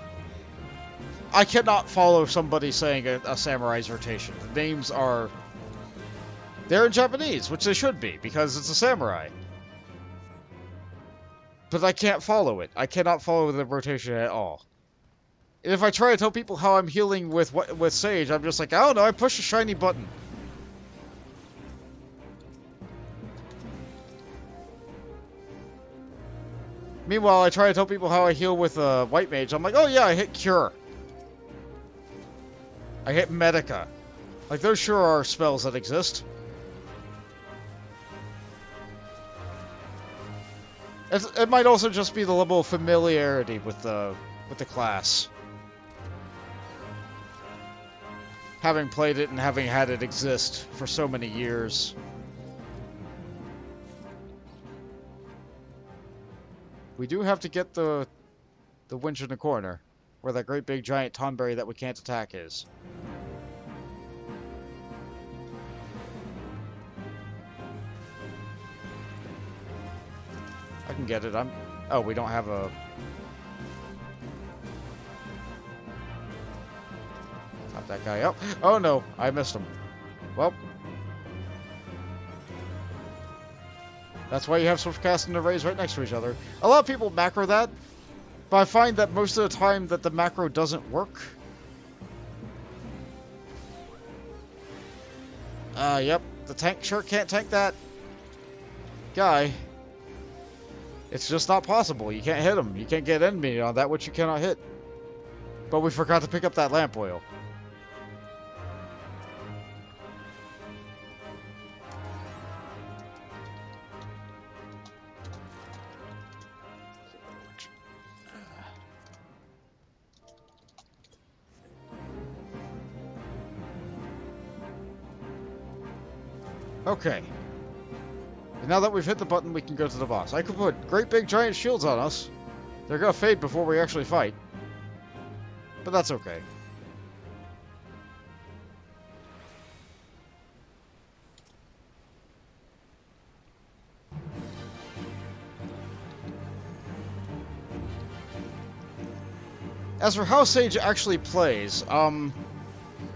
I cannot follow somebody saying a samurai's rotation. The names are... They're in Japanese, which they should be, because it's a samurai. But I can't follow it. I cannot follow the rotation at all. And if I try to tell people how I'm healing with Sage, I'm just like, I don't know, I push a shiny button. Meanwhile, I try to tell people how I heal with White Mage. I'm like, oh yeah, I hit Cure. I hit Medica. Like, those sure are spells that exist. It might also just be the level of familiarity with the class. Having played it and having had it exist for so many years. We do have to get the winch in the corner, where that great big giant tonberry that we can't attack is. I can get it. Oh, we don't have a... Top that guy up. Oh no, I missed him. Well. That's why you have swift cast and arrays right next to each other. A lot of people macro that, but I find that most of the time that the macro doesn't work. Yep. The tank sure can't tank that guy. It's just not possible. You can't hit him. You can't get enemy on that which you cannot hit. But we forgot to pick up that lamp oil. Okay. And now that we've hit the button, we can go to the boss. I could put great big giant shields on us. They're gonna fade before we actually fight. But that's okay. As for how Sage actually plays,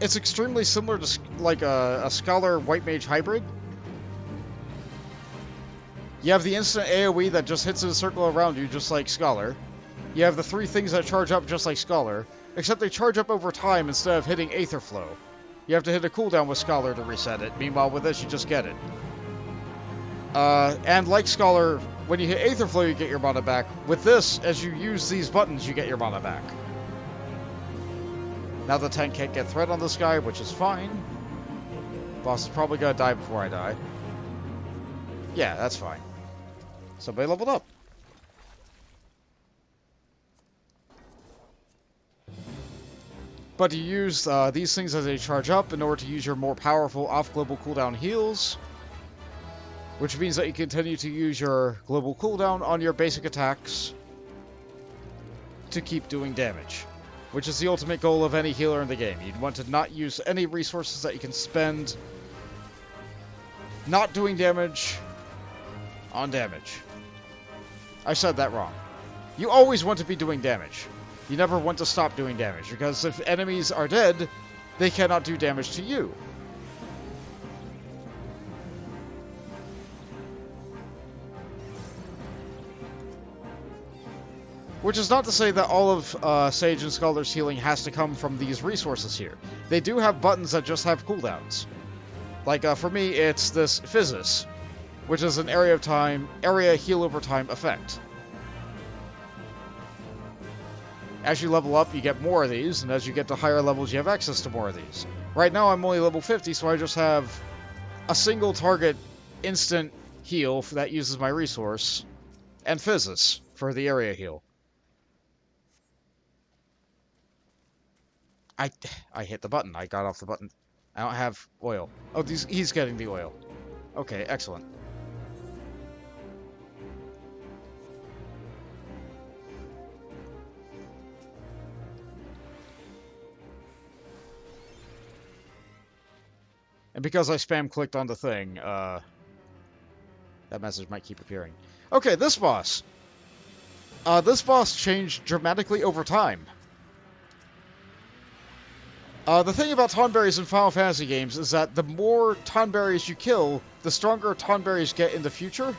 it's extremely similar to like a Scholar White Mage hybrid. You have the instant AoE that just hits in a circle around you, just like Scholar. You have the three things that charge up just like Scholar, except they charge up over time instead of hitting Aether Flow. You have to hit a cooldown with Scholar to reset it. Meanwhile, with this, you just get it. And like Scholar, when you hit Aether Flow, you get your mana back. With this, as you use these buttons, you get your mana back. Now the tank can't get threat on this guy, which is fine. Boss is probably gonna die before I die. Yeah, that's fine. Somebody leveled up. But you use these things as they charge up in order to use your more powerful off-global cooldown heals. Which means that you continue to use your global cooldown on your basic attacks to keep doing damage. Which is the ultimate goal of any healer in the game. You'd want to not use any resources that you can spend not doing damage on damage. I said that wrong. You always want to be doing damage. You never want to stop doing damage, because if enemies are dead, they cannot do damage to you. Which is not to say that all of Sage and Scholar's healing has to come from these resources here. They do have buttons that just have cooldowns. Like, for me, it's this Physis, which is an area heal over time effect. As you level up, you get more of these, and as you get to higher levels, you have access to more of these. Right now, I'm only level 50, so I just have a single target instant heal that uses my resource, and Physis for the area heal. I hit the button. I got off the button. I don't have oil. Oh, he's getting the oil. Okay, excellent. And because I spam clicked on the thing, that message might keep appearing. Okay, this boss. This boss changed dramatically over time. The thing about Tonberries in Final Fantasy games is that the more Tonberries you kill, the stronger Tonberries get in the future.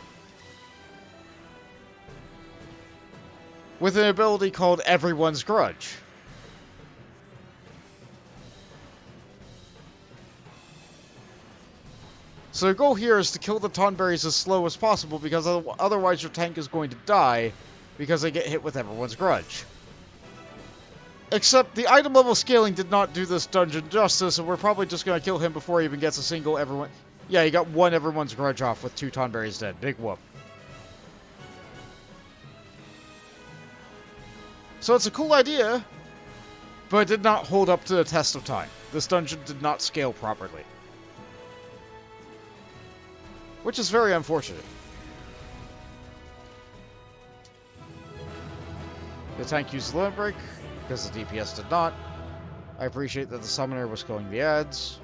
With an ability called Everyone's Grudge. So the goal here is to kill the Tonberries as slow as possible, because otherwise your tank is going to die because they get hit with Everyone's Grudge. Except the item level scaling did not do this dungeon justice, and we're probably just going to kill him before he even gets a single Everyone... Yeah, he got one Everyone's Grudge off with 2 Tonberries dead. Big whoop. So it's a cool idea, but it did not hold up to the test of time. This dungeon did not scale properly. Which is very unfortunate. The tank used the limit break, because the DPS did not. I appreciate that the summoner was killing the ads.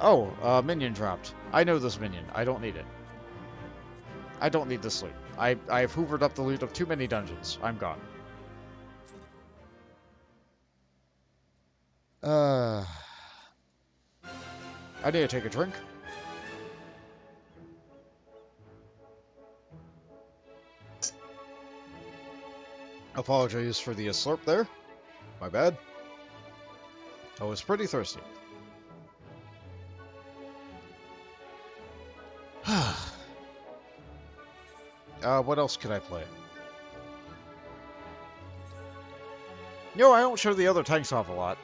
Oh, minion dropped. I know this minion. I don't need it. I don't need this loot. I have hoovered up the loot of too many dungeons. I'm gone. I need to take a drink. Apologies for the slurp there. My bad. I was pretty thirsty. What else could I play? No, I don't show the other tanks off a lot.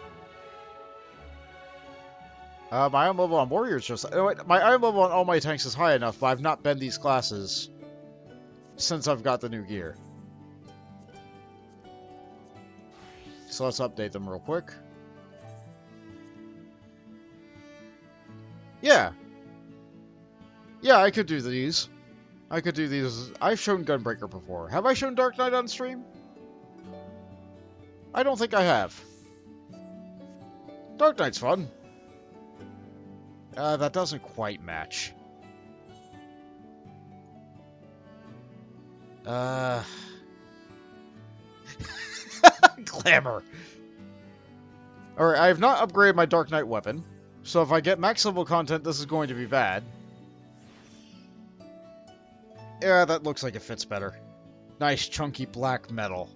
My item level on warriors just... My item level on all my tanks is high enough, but I've not been these classes since I've got the new gear. So let's update them real quick. Yeah. Yeah, I could do these. I could do these. I've shown Gunbreaker before. Have I shown Dark Knight on stream? I don't think I have. Dark Knight's fun. That doesn't quite match. Glamour. Alright, I have not upgraded my Dark Knight weapon, so if I get max level content, this is going to be bad. Yeah, that looks like it fits better. Nice chunky black metal.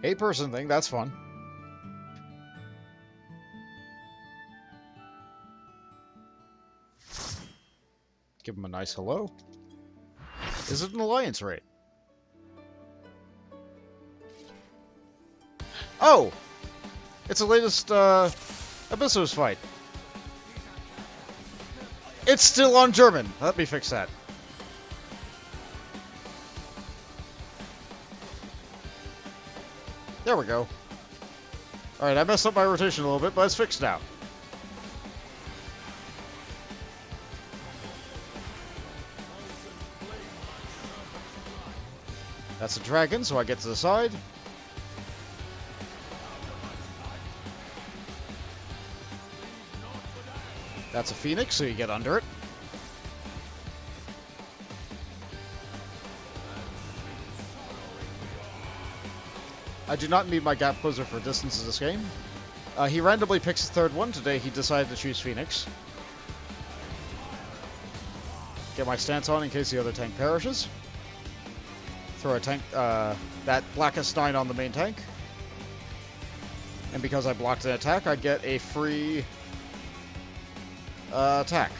Eight-person thing, that's fun. Give him a nice hello. Is it an alliance raid? Oh! It's the latest, Abyssos fight. It's still on German. Let me fix that. There we go. Alright, I messed up my rotation a little bit, but it's fixed now. That's a dragon, so I get to the side. That's a phoenix, so you get under it. I do not need my gap closer for distance in this game. He randomly picks the third one. Today he decided to choose Phoenix. Get my stance on in case the other tank perishes. Throw a tank, that Blackest 9 on the main tank. And because I blocked an attack, I get a free attack.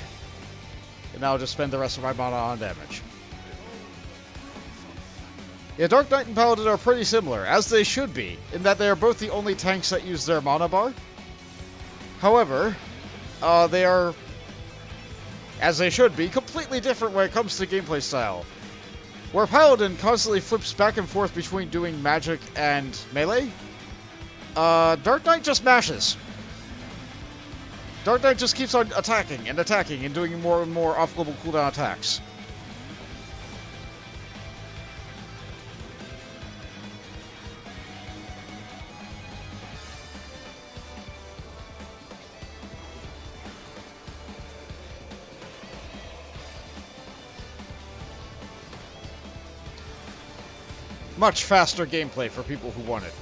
And now I'll just spend the rest of my mana on damage. Yeah, Dark Knight and Paladin are pretty similar, as they should be, in that they are both the only tanks that use their mana bar. However, they are, as they should be, completely different when it comes to gameplay style. Where Paladin constantly flips back and forth between doing magic and melee, Dark Knight just mashes. Dark Knight just keeps on attacking and doing more and more off-level cooldown attacks. Much faster gameplay for people who want it.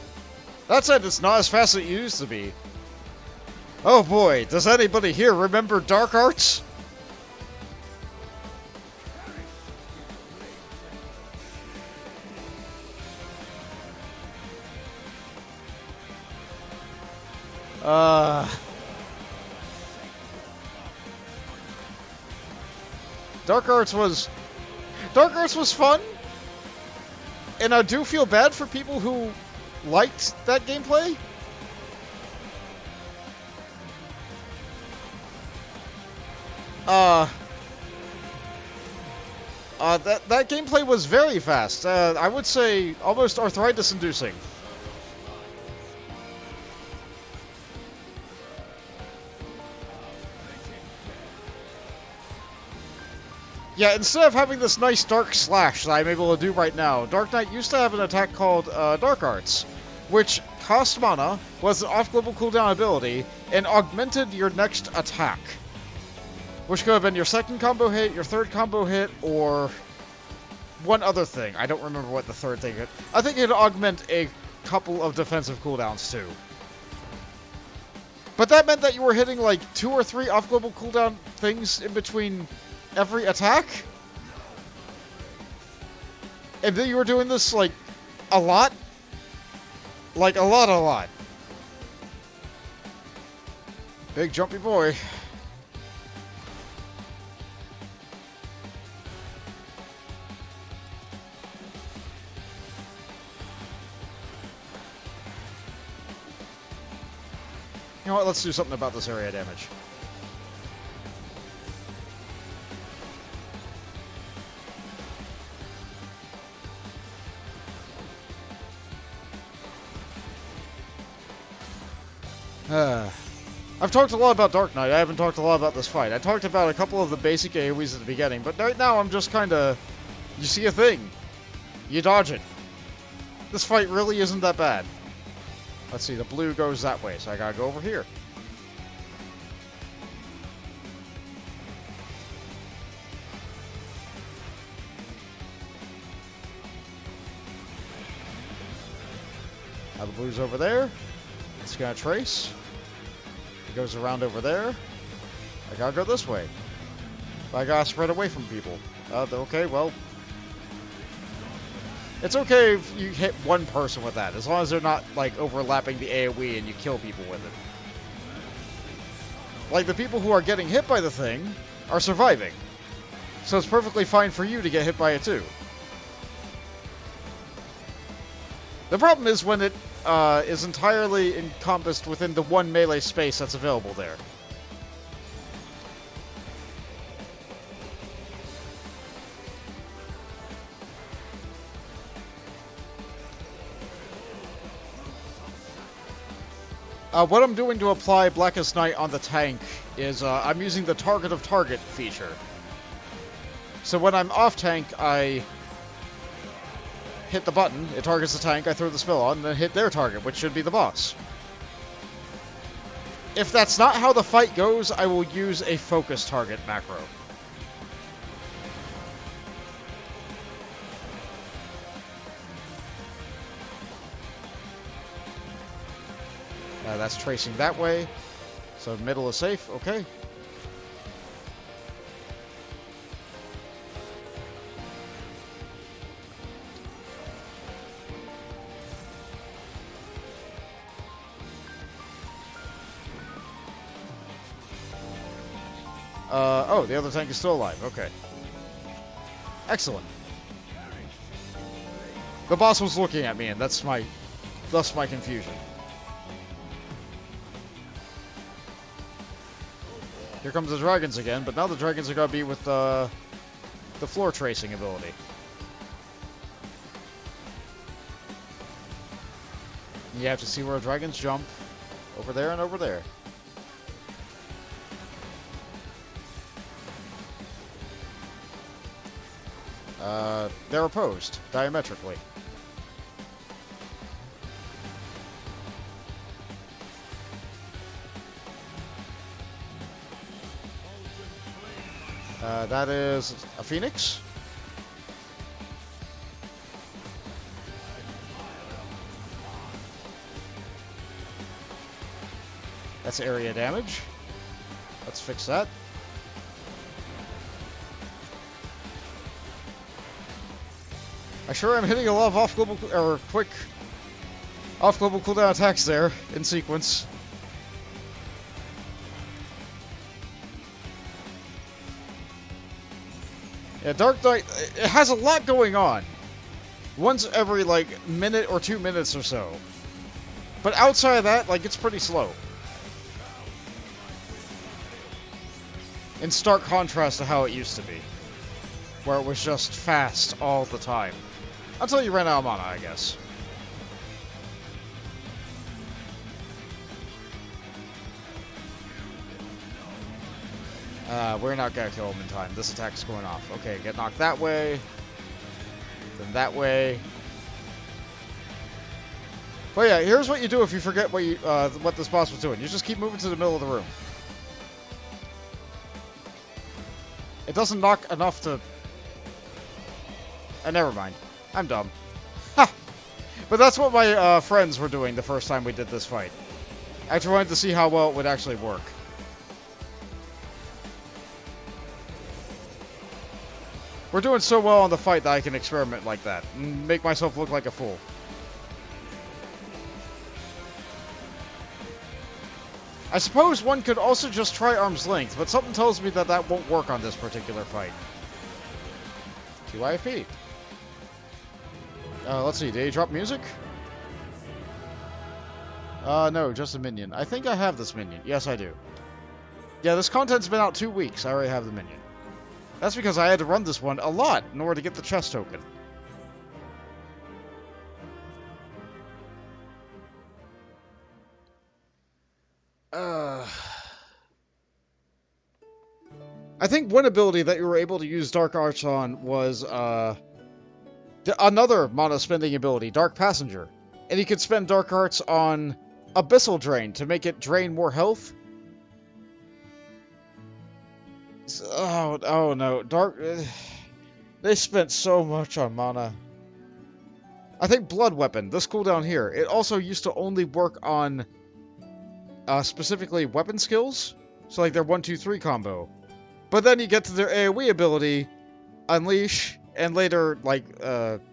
That said, it's not as fast as it used to be. Oh boy, does anybody here remember Dark Arts? Dark Arts was fun. And I do feel bad for people who liked that gameplay. That gameplay was very fast. I would say almost arthritis-inducing. Yeah, instead of having this nice dark slash that I'm able to do right now, Dark Knight used to have an attack called Dark Arts, which cost mana, was an off-level cooldown ability, and augmented your next attack. Which could have been your second combo hit, your third combo hit, or one other thing. I don't remember what the third thing is. I think it'd augment a couple of defensive cooldowns too. But that meant that you were hitting like 2 or 3 off-global cooldown things in between every attack? And then you were doing this, like, a lot? Like, a lot. Big jumpy boy. You know what, let's do something about this area damage. I've talked a lot about Dark Knight. I haven't talked a lot about this fight. I talked about a couple of the basic AoEs at the beginning, but right now I'm just kinda... You see a thing. You dodge it. This fight really isn't that bad. Let's see, the blue goes that way, so I gotta go over here. Now the blue's over there. It's gonna trace. It goes around over there. I gotta go this way. I gotta spread away from people. Okay, well... It's okay if you hit one person with that, as long as they're not, like, overlapping the AoE and you kill people with it. Like, the people who are getting hit by the thing are surviving. So it's perfectly fine for you to get hit by it, too. The problem is when it is entirely encompassed within the one melee space that's available there. What I'm doing to apply Blackest Night on the tank is I'm using the Target of Target feature. So when I'm off tank, I hit the button, it targets the tank, I throw the spell on, and then hit their target, which should be the boss. If that's not how the fight goes, I will use a focus target macro. That's tracing that way, so middle is safe, okay. Oh, the other tank is still alive. Okay. Excellent. The boss was looking at me, and thus my confusion. Here comes the dragons again, but now the dragons are gonna be with the floor tracing ability. You have to see where dragons jump. Over there and over there. They're opposed, diametrically. That is a phoenix. That's area damage. Let's fix that. I sure am hitting a lot of off-global or quick off-global cooldown attacks there in sequence. Yeah, Dark Knight, it has a lot going on. Once every, like, minute or 2 minutes or so. But outside of that, like, it's pretty slow. In stark contrast to how it used to be. Where it was just fast all the time. Until you ran out of mana, I guess. We're not gonna kill him in time. This attack's going off. Okay, get knocked that way. Then that way. But yeah, here's what you do if you forget what this boss was doing. You just keep moving to the middle of the room. It doesn't knock enough to... never mind. I'm dumb. Ha! But that's what my friends were doing the first time we did this fight. I actually wanted to see how well it would actually work. We're doing so well on the fight that I can experiment like that and make myself look like a fool. I suppose one could also just try arm's length, but something tells me that that won't work on this particular fight. 2 IFP. Let's see, did he drop music? No, just a minion. I think I have this minion. Yes, I do. Yeah, this content's been out 2 weeks. I already have the minion. That's because I had to run this one a lot in order to get the chest token. I think one ability that you were able to use Dark Arts on was, another mana spending ability, Dark Passenger. And you could spend Dark Arts on Abyssal Drain to make it drain more health. Oh no, they spent so much on mana. I think Blood Weapon, this cooldown here, it also used to only work on, specifically weapon skills. So like their 1-2-3 combo. But then you get to their AoE ability, Unleash, and later, like,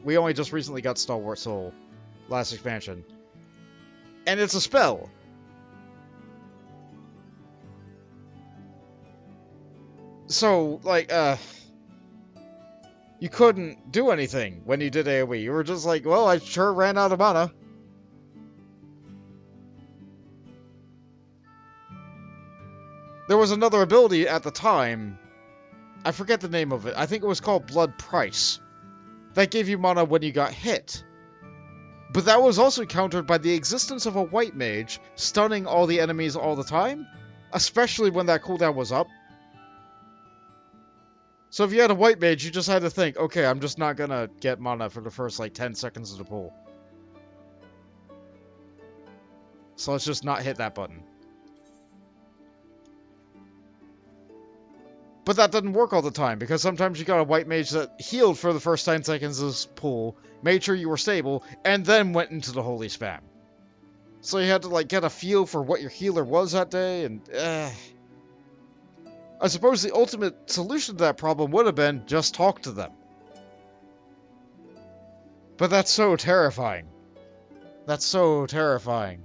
we only just recently got Stalwart Soul, last expansion. And it's a spell. So, like, you couldn't do anything when you did AoE. You were just like, well, I sure ran out of mana. There was another ability at the time, I forget the name of it, I think it was called Blood Price, that gave you mana when you got hit. But that was also countered by the existence of a white mage stunning all the enemies all the time, especially when that cooldown was up. So if you had a white mage, you just had to think, okay, I'm just not gonna get mana for the first, like, 10 seconds of the pull. So let's just not hit that button. But that doesn't work all the time, because sometimes you got a white mage that healed for the first 10 seconds of this pull, made sure you were stable, and then went into the holy spam. So you had to, like, get a feel for what your healer was that day, and, I suppose the ultimate solution to that problem would have been just talk to them. But that's so terrifying. That's so terrifying.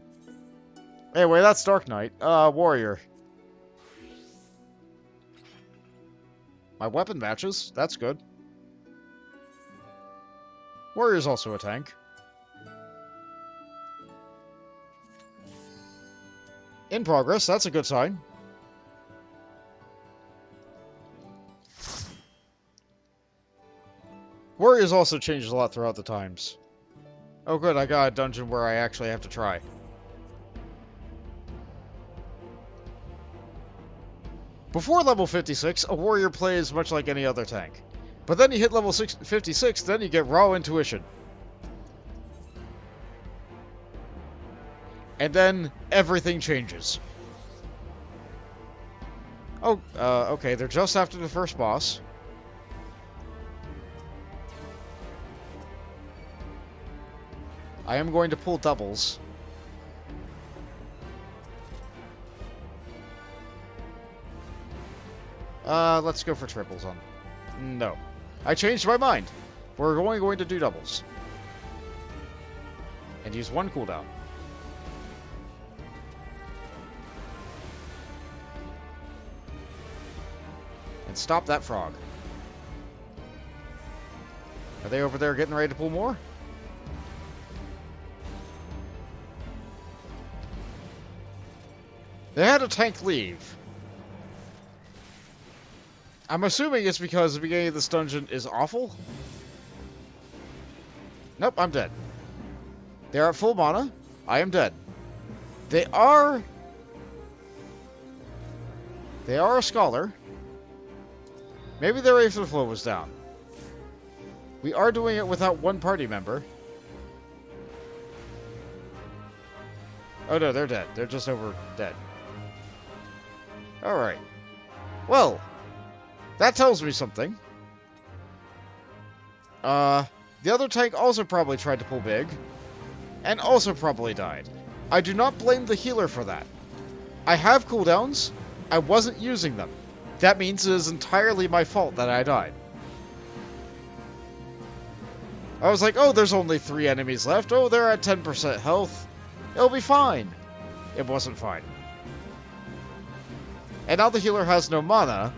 Anyway, that's Dark Knight. Warrior. My weapon matches. That's good. Warrior's also a tank. In progress. That's a good sign. Warriors also changed a lot throughout the times. Oh good, I got a dungeon where I actually have to try. Before level 56, a warrior plays much like any other tank. But then you hit level 56, then you get raw intuition. And then everything changes. Oh, okay, they're just after the first boss. I am going to pull doubles. Let's go for triples on. No. I changed my mind. We're only going to do doubles. And use one cooldown. And stop that frog. Are they over there getting ready to pull more? They had a tank leave. I'm assuming it's because the beginning of this dungeon is awful. Nope, I'm dead. They're at full mana. I am dead. They are a scholar. Maybe their aether flow was down. We are doing it without one party member. Oh no, they're dead. They're just over dead. Alright. Well, that tells me something. The other tank also probably tried to pull big. And also probably died. I do not blame the healer for that. I have cooldowns. I wasn't using them. That means it is entirely my fault that I died. I was like, oh, there's only 3 enemies left. Oh, they're at 10% health. It'll be fine. It wasn't fine. And now the healer has no mana,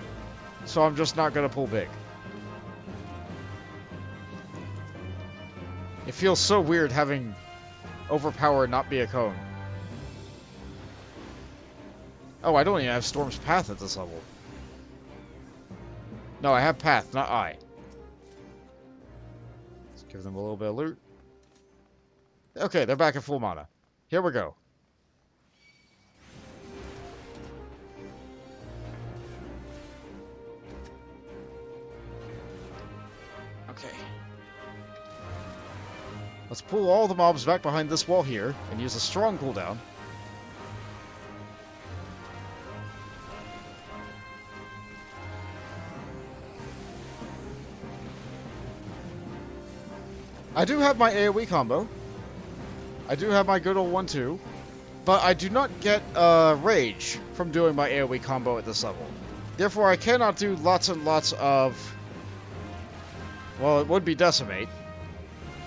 so I'm just not going to pull big. It feels so weird having overpower not be a cone. Oh, I don't even have Storm's Path at this level. No, I have Path, not Eye. Let's give them a little bit of loot. Okay, they're back at full mana. Here we go. Okay. Let's pull all the mobs back behind this wall here and use a strong cooldown. I do have my AoE combo. I do have my good old 1-2. But I do not get Rage from doing my AoE combo at this level. Therefore, I cannot do lots and lots of... Well, it would be Decimate.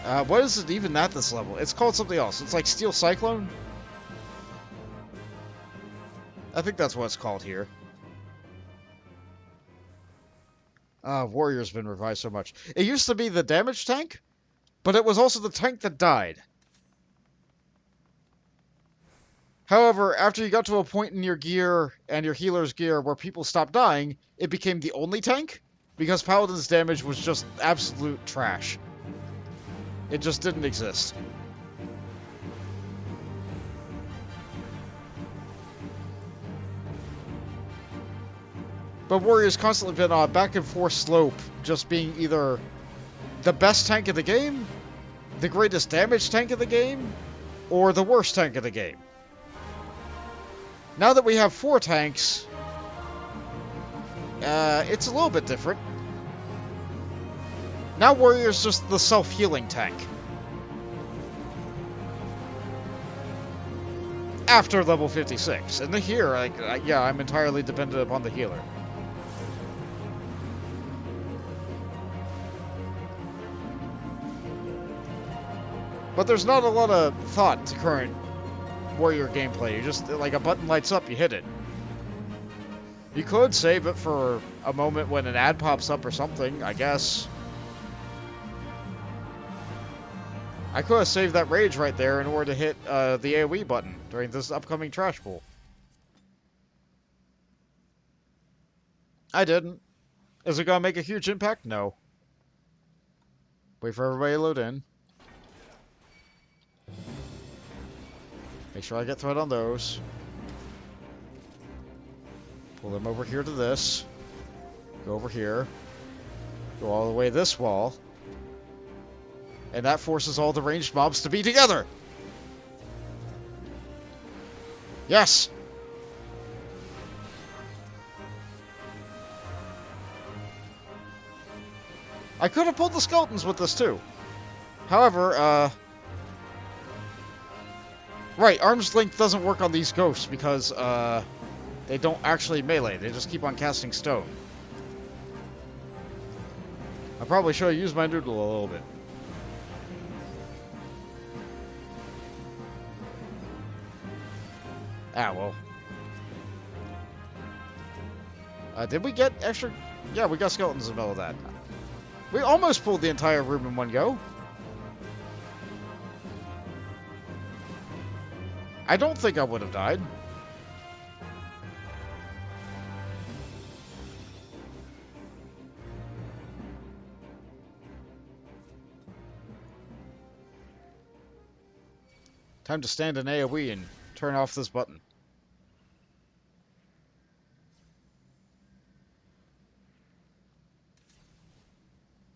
What is it even at this level? It's called something else. It's like Steel Cyclone? I think that's what it's called here. Warrior's been revised so much. It used to be the damage tank, but it was also the tank that died. However, after you got to a point in your gear and your healer's gear where people stopped dying, it became the only tank, because Paladin's damage was just absolute trash. It just didn't exist. But Warrior's constantly been on a back and forth slope, just being either the best tank of the game, the greatest damage tank of the game, or the worst tank of the game. Now that we have 4 tanks, it's a little bit different. Now Warrior's just the self-healing tank. After level 56. And here, like, yeah, I'm entirely dependent upon the healer. But there's not a lot of thought to current Warrior gameplay. You just, like, a button lights up, you hit it. You could save it for a moment when an ad pops up or something, I guess. I could have saved that rage right there in order to hit the AoE button during this upcoming trash pool. I didn't. Is it gonna make a huge impact? No. Wait for everybody to load in. Make sure I get thread on those. Pull them over here to this. Go over here. Go all the way this wall. And that forces all the ranged mobs to be together! Yes! I could have pulled the skeletons with this too. However, right, arm's length doesn't work on these ghosts because, they don't actually melee. They just keep on casting stone. I probably should have used my noodle a little bit. Ah, well. Did we get extra? Yeah, we got skeletons in the middle of that. We almost pulled the entire room in one go. I don't think I would have died. Time to stand in AoE and turn off this button.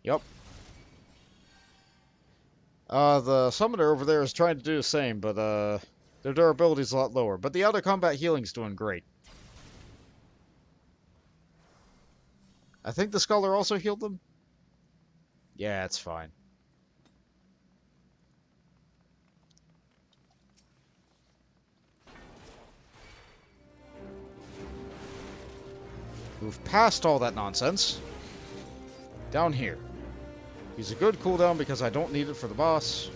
Yep. The summoner over there is trying to do the same, but, their durability is a lot lower. But the other combat healing's doing great. I think the Scholar also healed them? Yeah, it's fine. Move past all that nonsense. Down here. Use a good cooldown because I don't need it for the boss.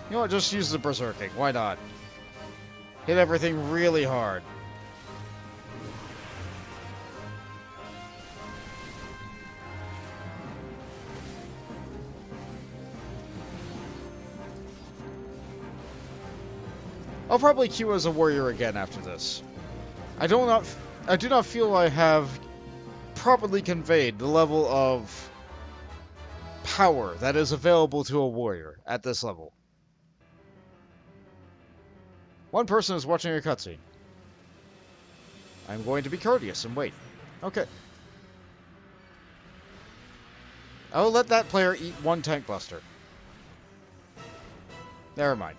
You know what, just use the Berserking. Why not? Hit everything really hard. I'll probably queue as a warrior again after this. I do not feel I have properly conveyed the level of power that is available to a warrior at this level. One person is watching a cutscene. I'm going to be courteous and wait. Okay. I'll let that player eat one tank buster. Never mind.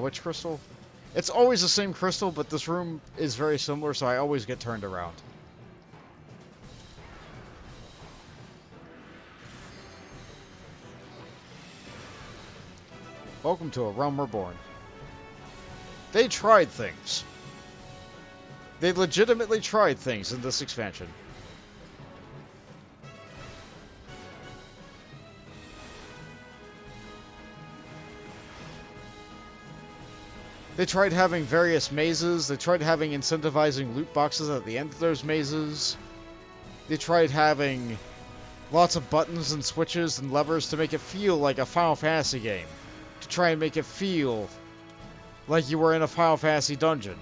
Which crystal? It's always the same crystal, but this room is very similar, so I always get turned around. Welcome to a realm reborn. They tried things. They legitimately tried things in this expansion. They tried having various mazes. They tried having incentivizing loot boxes at the end of those mazes. They tried having lots of buttons and switches and levers to make it feel like a Final Fantasy game. To try and make it feel like you were in a Final Fantasy dungeon.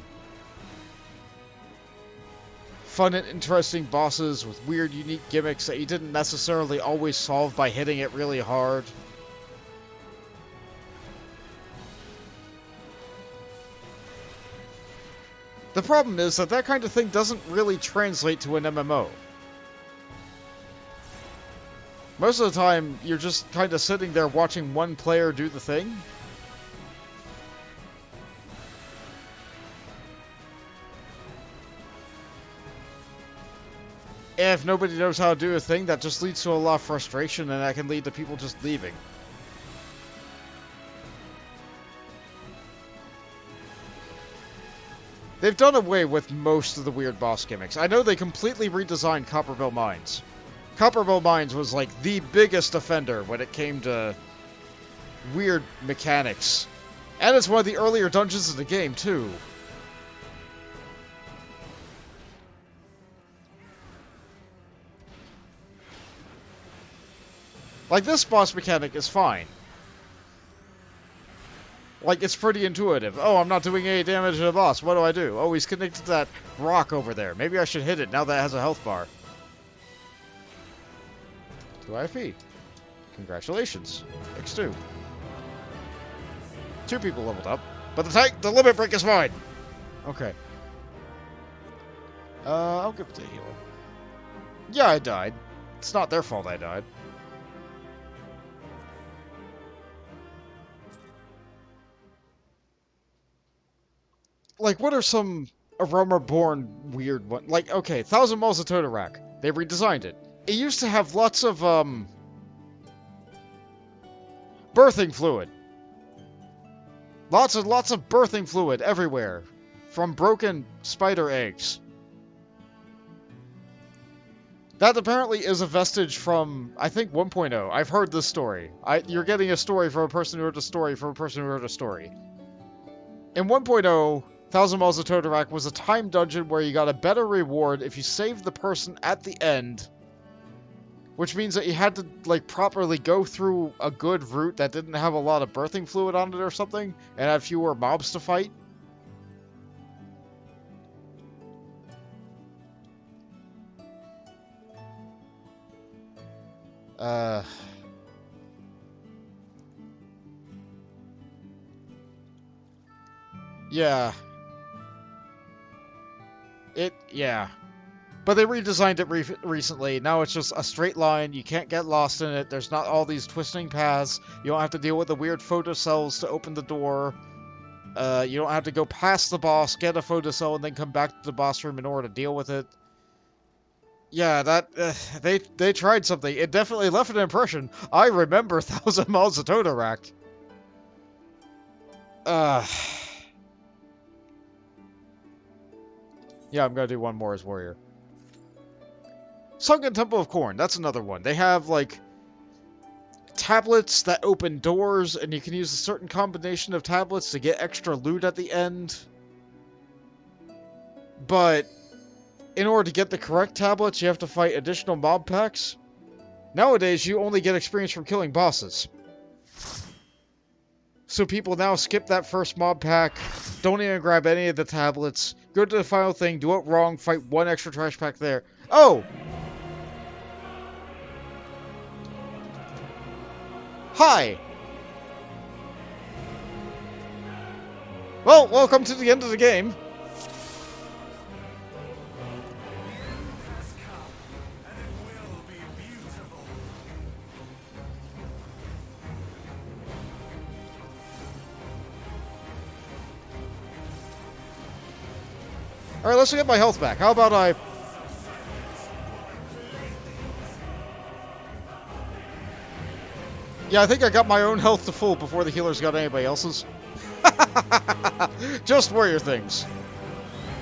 Fun and interesting bosses with weird, unique gimmicks that you didn't necessarily always solve by hitting it really hard. The problem is that that kind of thing doesn't really translate to an MMO. Most of the time, you're just kind of sitting there watching one player do the thing. And if nobody knows how to do a thing, that just leads to a lot of frustration, and that can lead to people just leaving. They've done away with most of the weird boss gimmicks. I know they completely redesigned Copperville Mines. Copperbow Mines was like the biggest offender when it came to weird mechanics. And it's one of the earlier dungeons in the game, too. Like, this boss mechanic is fine. Like, it's pretty intuitive. Oh, I'm not doing any damage to the boss. What do I do? Oh, he's connected to that rock over there. Maybe I should hit it now that it has a health bar. 2 IFP. Congratulations. X2. 2 people leveled up. But the limit break is fine. Okay. I'll give it to healer. Yeah, I died. It's not their fault I died. Like, what are some Aroma-born weird ones? Like, okay, 1,000 Miles of Totorak. They redesigned it. It used to have lots of, birthing fluid. Lots of birthing fluid everywhere. From broken spider eggs. That apparently is a vestige from, I think, 1.0. I've heard this story. You're getting a story from a person who heard a story from a person who heard a story. In 1.0, 1,000 Miles of Totorak was a time dungeon where you got a better reward if you saved the person at the end. Which means that you had to, like, properly go through a good route that didn't have a lot of birthing fluid on it or something, and had fewer mobs to fight. Yeah. Yeah. But they redesigned it recently. Now it's just a straight line. You can't get lost in it. There's not all these twisting paths. You don't have to deal with the weird photocells to open the door. You don't have to go past the boss, get a photocell, and then come back to the boss room in order to deal with it. Yeah, they tried something. It definitely left an impression. I remember 1,000 Miles of Totorak. Yeah, I'm gonna do one more as warrior. Sunken Temple of Corn, that's another one. They have, like, tablets that open doors, and you can use a certain combination of tablets to get extra loot at the end. But in order to get the correct tablets, you have to fight additional mob packs. Nowadays, you only get experience from killing bosses. So people now skip that first mob pack, don't even grab any of the tablets, go to the final thing, do it wrong, fight one extra trash pack there. Oh! Hi! Well, welcome to the end of the game. Alright, let's get my health back. How about I... Yeah, I think I got my own health to full before the healers got anybody else's. Just warrior things.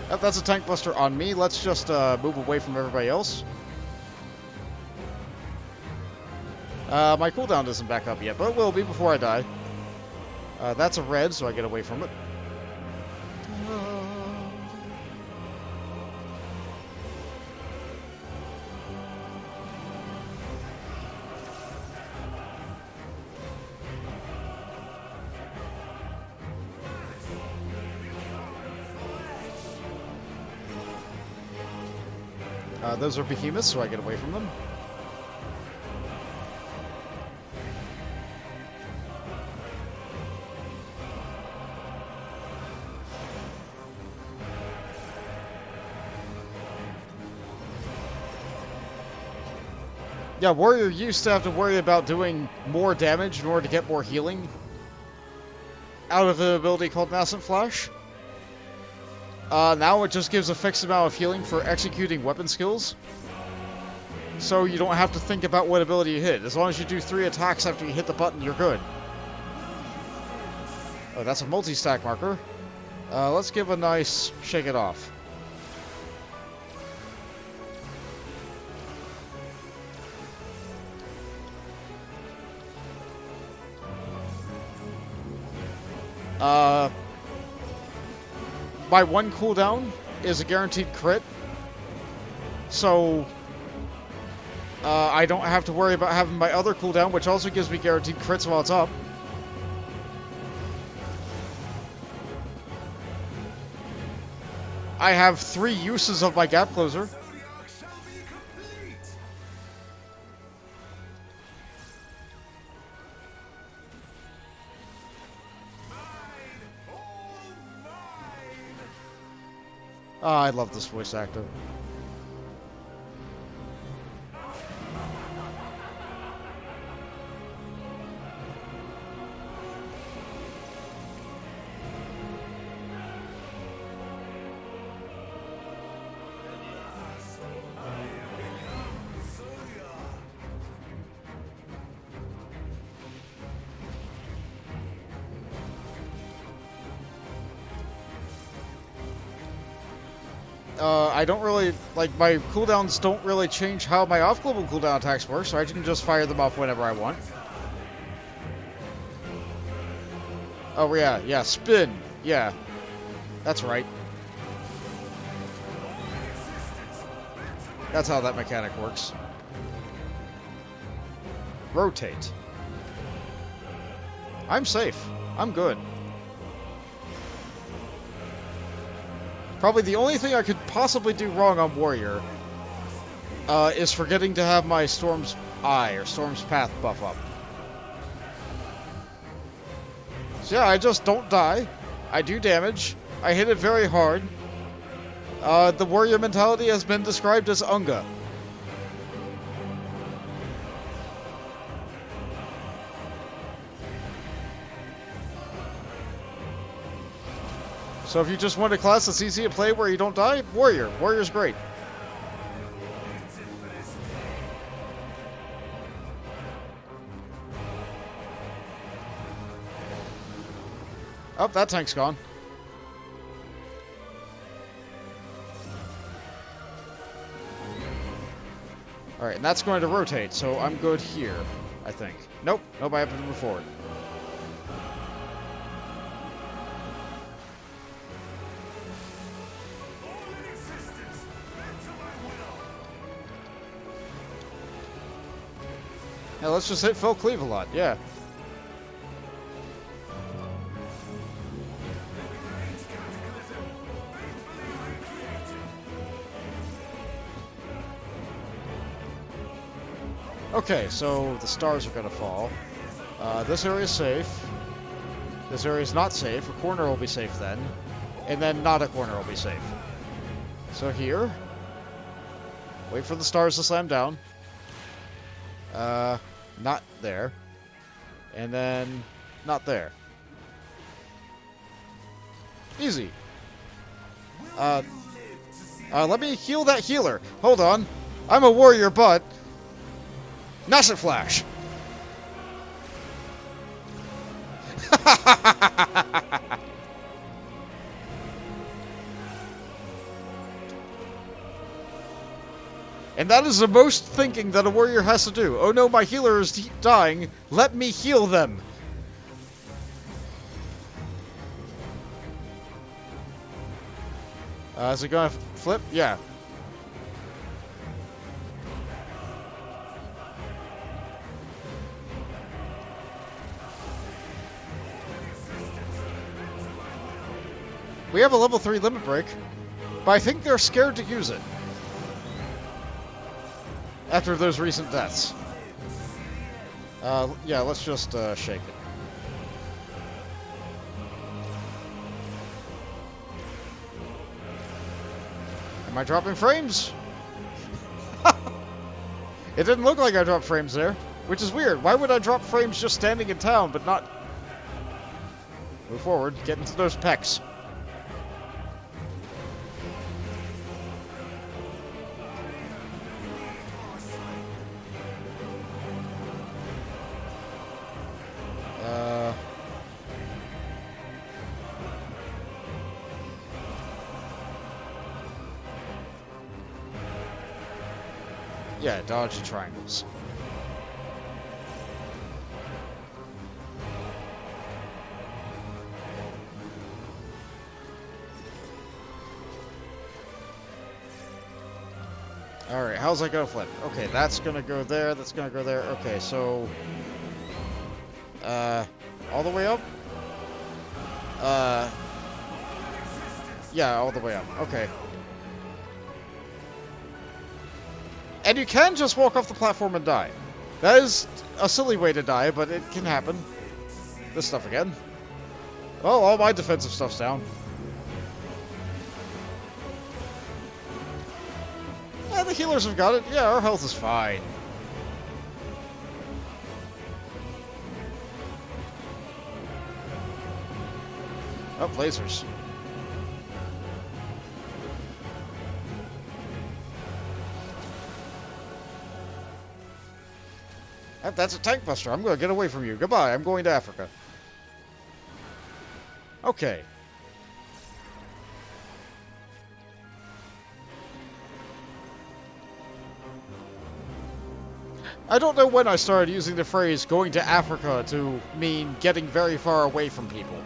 That's a tank buster on me. Let's just move away from everybody else. My cooldown isn't back up yet, but it will be before I die. That's a red, so I get away from it. Those are behemoths, so I get away from them. Yeah, warrior used to have to worry about doing more damage in order to get more healing out of an ability called Nascent Flash. Now it just gives a fixed amount of healing for executing weapon skills. So you don't have to think about what ability you hit. As long as you do 3 attacks after you hit the button, you're good. Oh, that's a multi-stack marker. Let's give a nice shake it off. My one cooldown is a guaranteed crit, so I don't have to worry about having my other cooldown, which also gives me guaranteed crits while it's up. I have 3 uses of my gap closer. Oh, I love this voice actor. I don't really, like, my cooldowns don't really change how my off-global cooldown attacks work, so I can just fire them off whenever I want. Oh, yeah, spin. Yeah, that's right. That's how that mechanic works. Rotate. I'm safe. I'm good. Probably the only thing I could possibly do wrong on Warrior is forgetting to have my Storm's Eye or Storm's Path buff up. So yeah, I just don't die. I do damage. I hit it very hard. The Warrior mentality has been described as Unga. So if you just want a class that's easy to play where you don't die, Warrior. Warrior's great. Oh, that tank's gone. Alright, and that's going to rotate, so I'm good here, I think. Nope, I have to move forward. Yeah, let's just hit Phil Cleave a lot, yeah. Okay, so the stars are gonna fall. This area is safe. This area is not safe. A corner will be safe then. And then not a corner will be safe. So here. Wait for the stars to slam down. Not there. And then not there. Easy. Let me heal that healer. Hold on. I'm a warrior, but... Nascent Flash! And that is the most thinking that a warrior has to do. Oh no, my healer is dying. Let me heal them. Is it gonna flip? Yeah. We have a level 3 limit break, but I think they're scared to use it. After those recent deaths. Yeah, let's just shake it. Am I dropping frames? It didn't look like I dropped frames there, which is weird. Why would I drop frames just standing in town, but not... Move forward, get into those pecs. Yeah, dodge the triangles. Alright, how's that gonna flip? Okay, that's gonna go there, that's gonna go there. Okay, so... all the way up? Yeah, all the way up. Okay. And you can just walk off the platform and die. That is a silly way to die, but it can happen. This stuff again. Well, all my defensive stuff's down. Yeah, the healers have got it. Yeah, our health is fine. Oh, lasers. That's a tank buster. I'm going to get away from you. Goodbye. I'm going to Africa. Okay. I don't know when I started using the phrase going to Africa to mean getting very far away from people.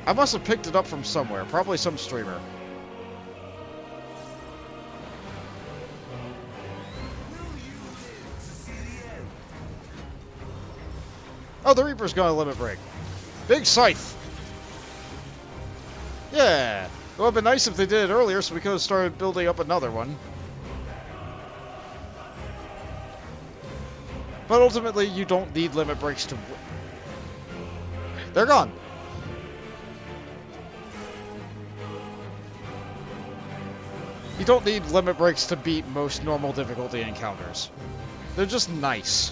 I must have picked it up from somewhere. Probably some streamer. Oh, the Reaper's gonna limit break. Big scythe. Yeah. It would have been nice if they did it earlier so we could have started building up another one. But ultimately, you don't need limit breaks to... They're gone. You don't need limit breaks to beat most normal difficulty encounters. They're just nice.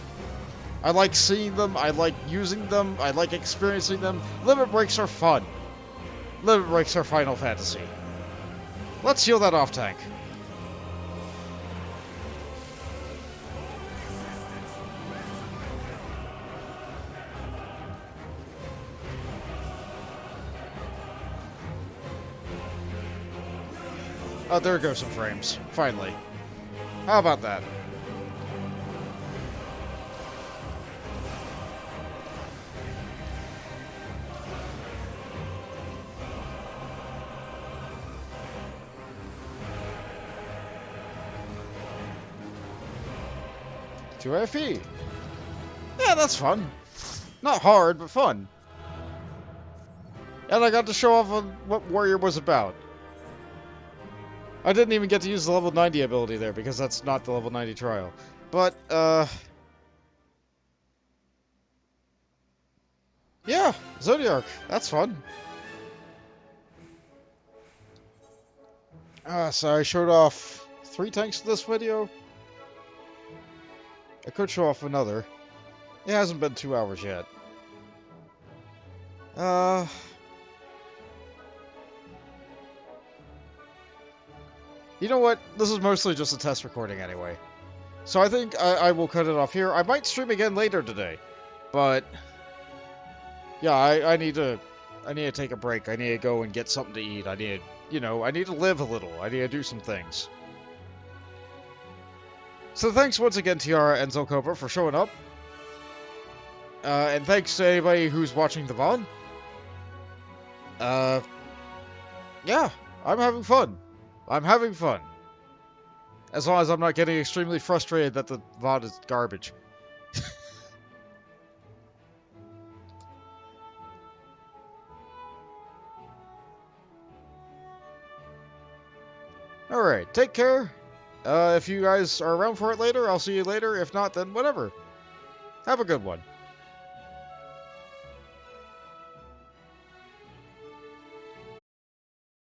I like seeing them, I like using them, I like experiencing them. Limit breaks are fun. Limit breaks are Final Fantasy. Let's heal that off tank. Oh, there go some frames. Finally. How about that? To FE. Yeah, that's fun. Not hard, but fun. And I got to show off on what Warrior was about. I didn't even get to use the level 90 ability there, because that's not the level 90 trial. But, yeah, Zodiark. That's fun. So I showed off 3 tanks in this video. I could show off another. It hasn't been 2 hours yet. You know what? This is mostly just a test recording anyway. So I think I will cut it off here. I might stream again later today. But yeah, I need to take a break. I need to go and get something to eat. I need to live a little. I need to do some things. So thanks once again, Tiara and Zolkova, for showing up. And thanks to anybody who's watching the VOD. Yeah, I'm having fun. I'm having fun. As long as I'm not getting extremely frustrated that the VOD is garbage. Alright, take care. If you guys are around for it later, I'll see you later. If not, then whatever. Have a good one.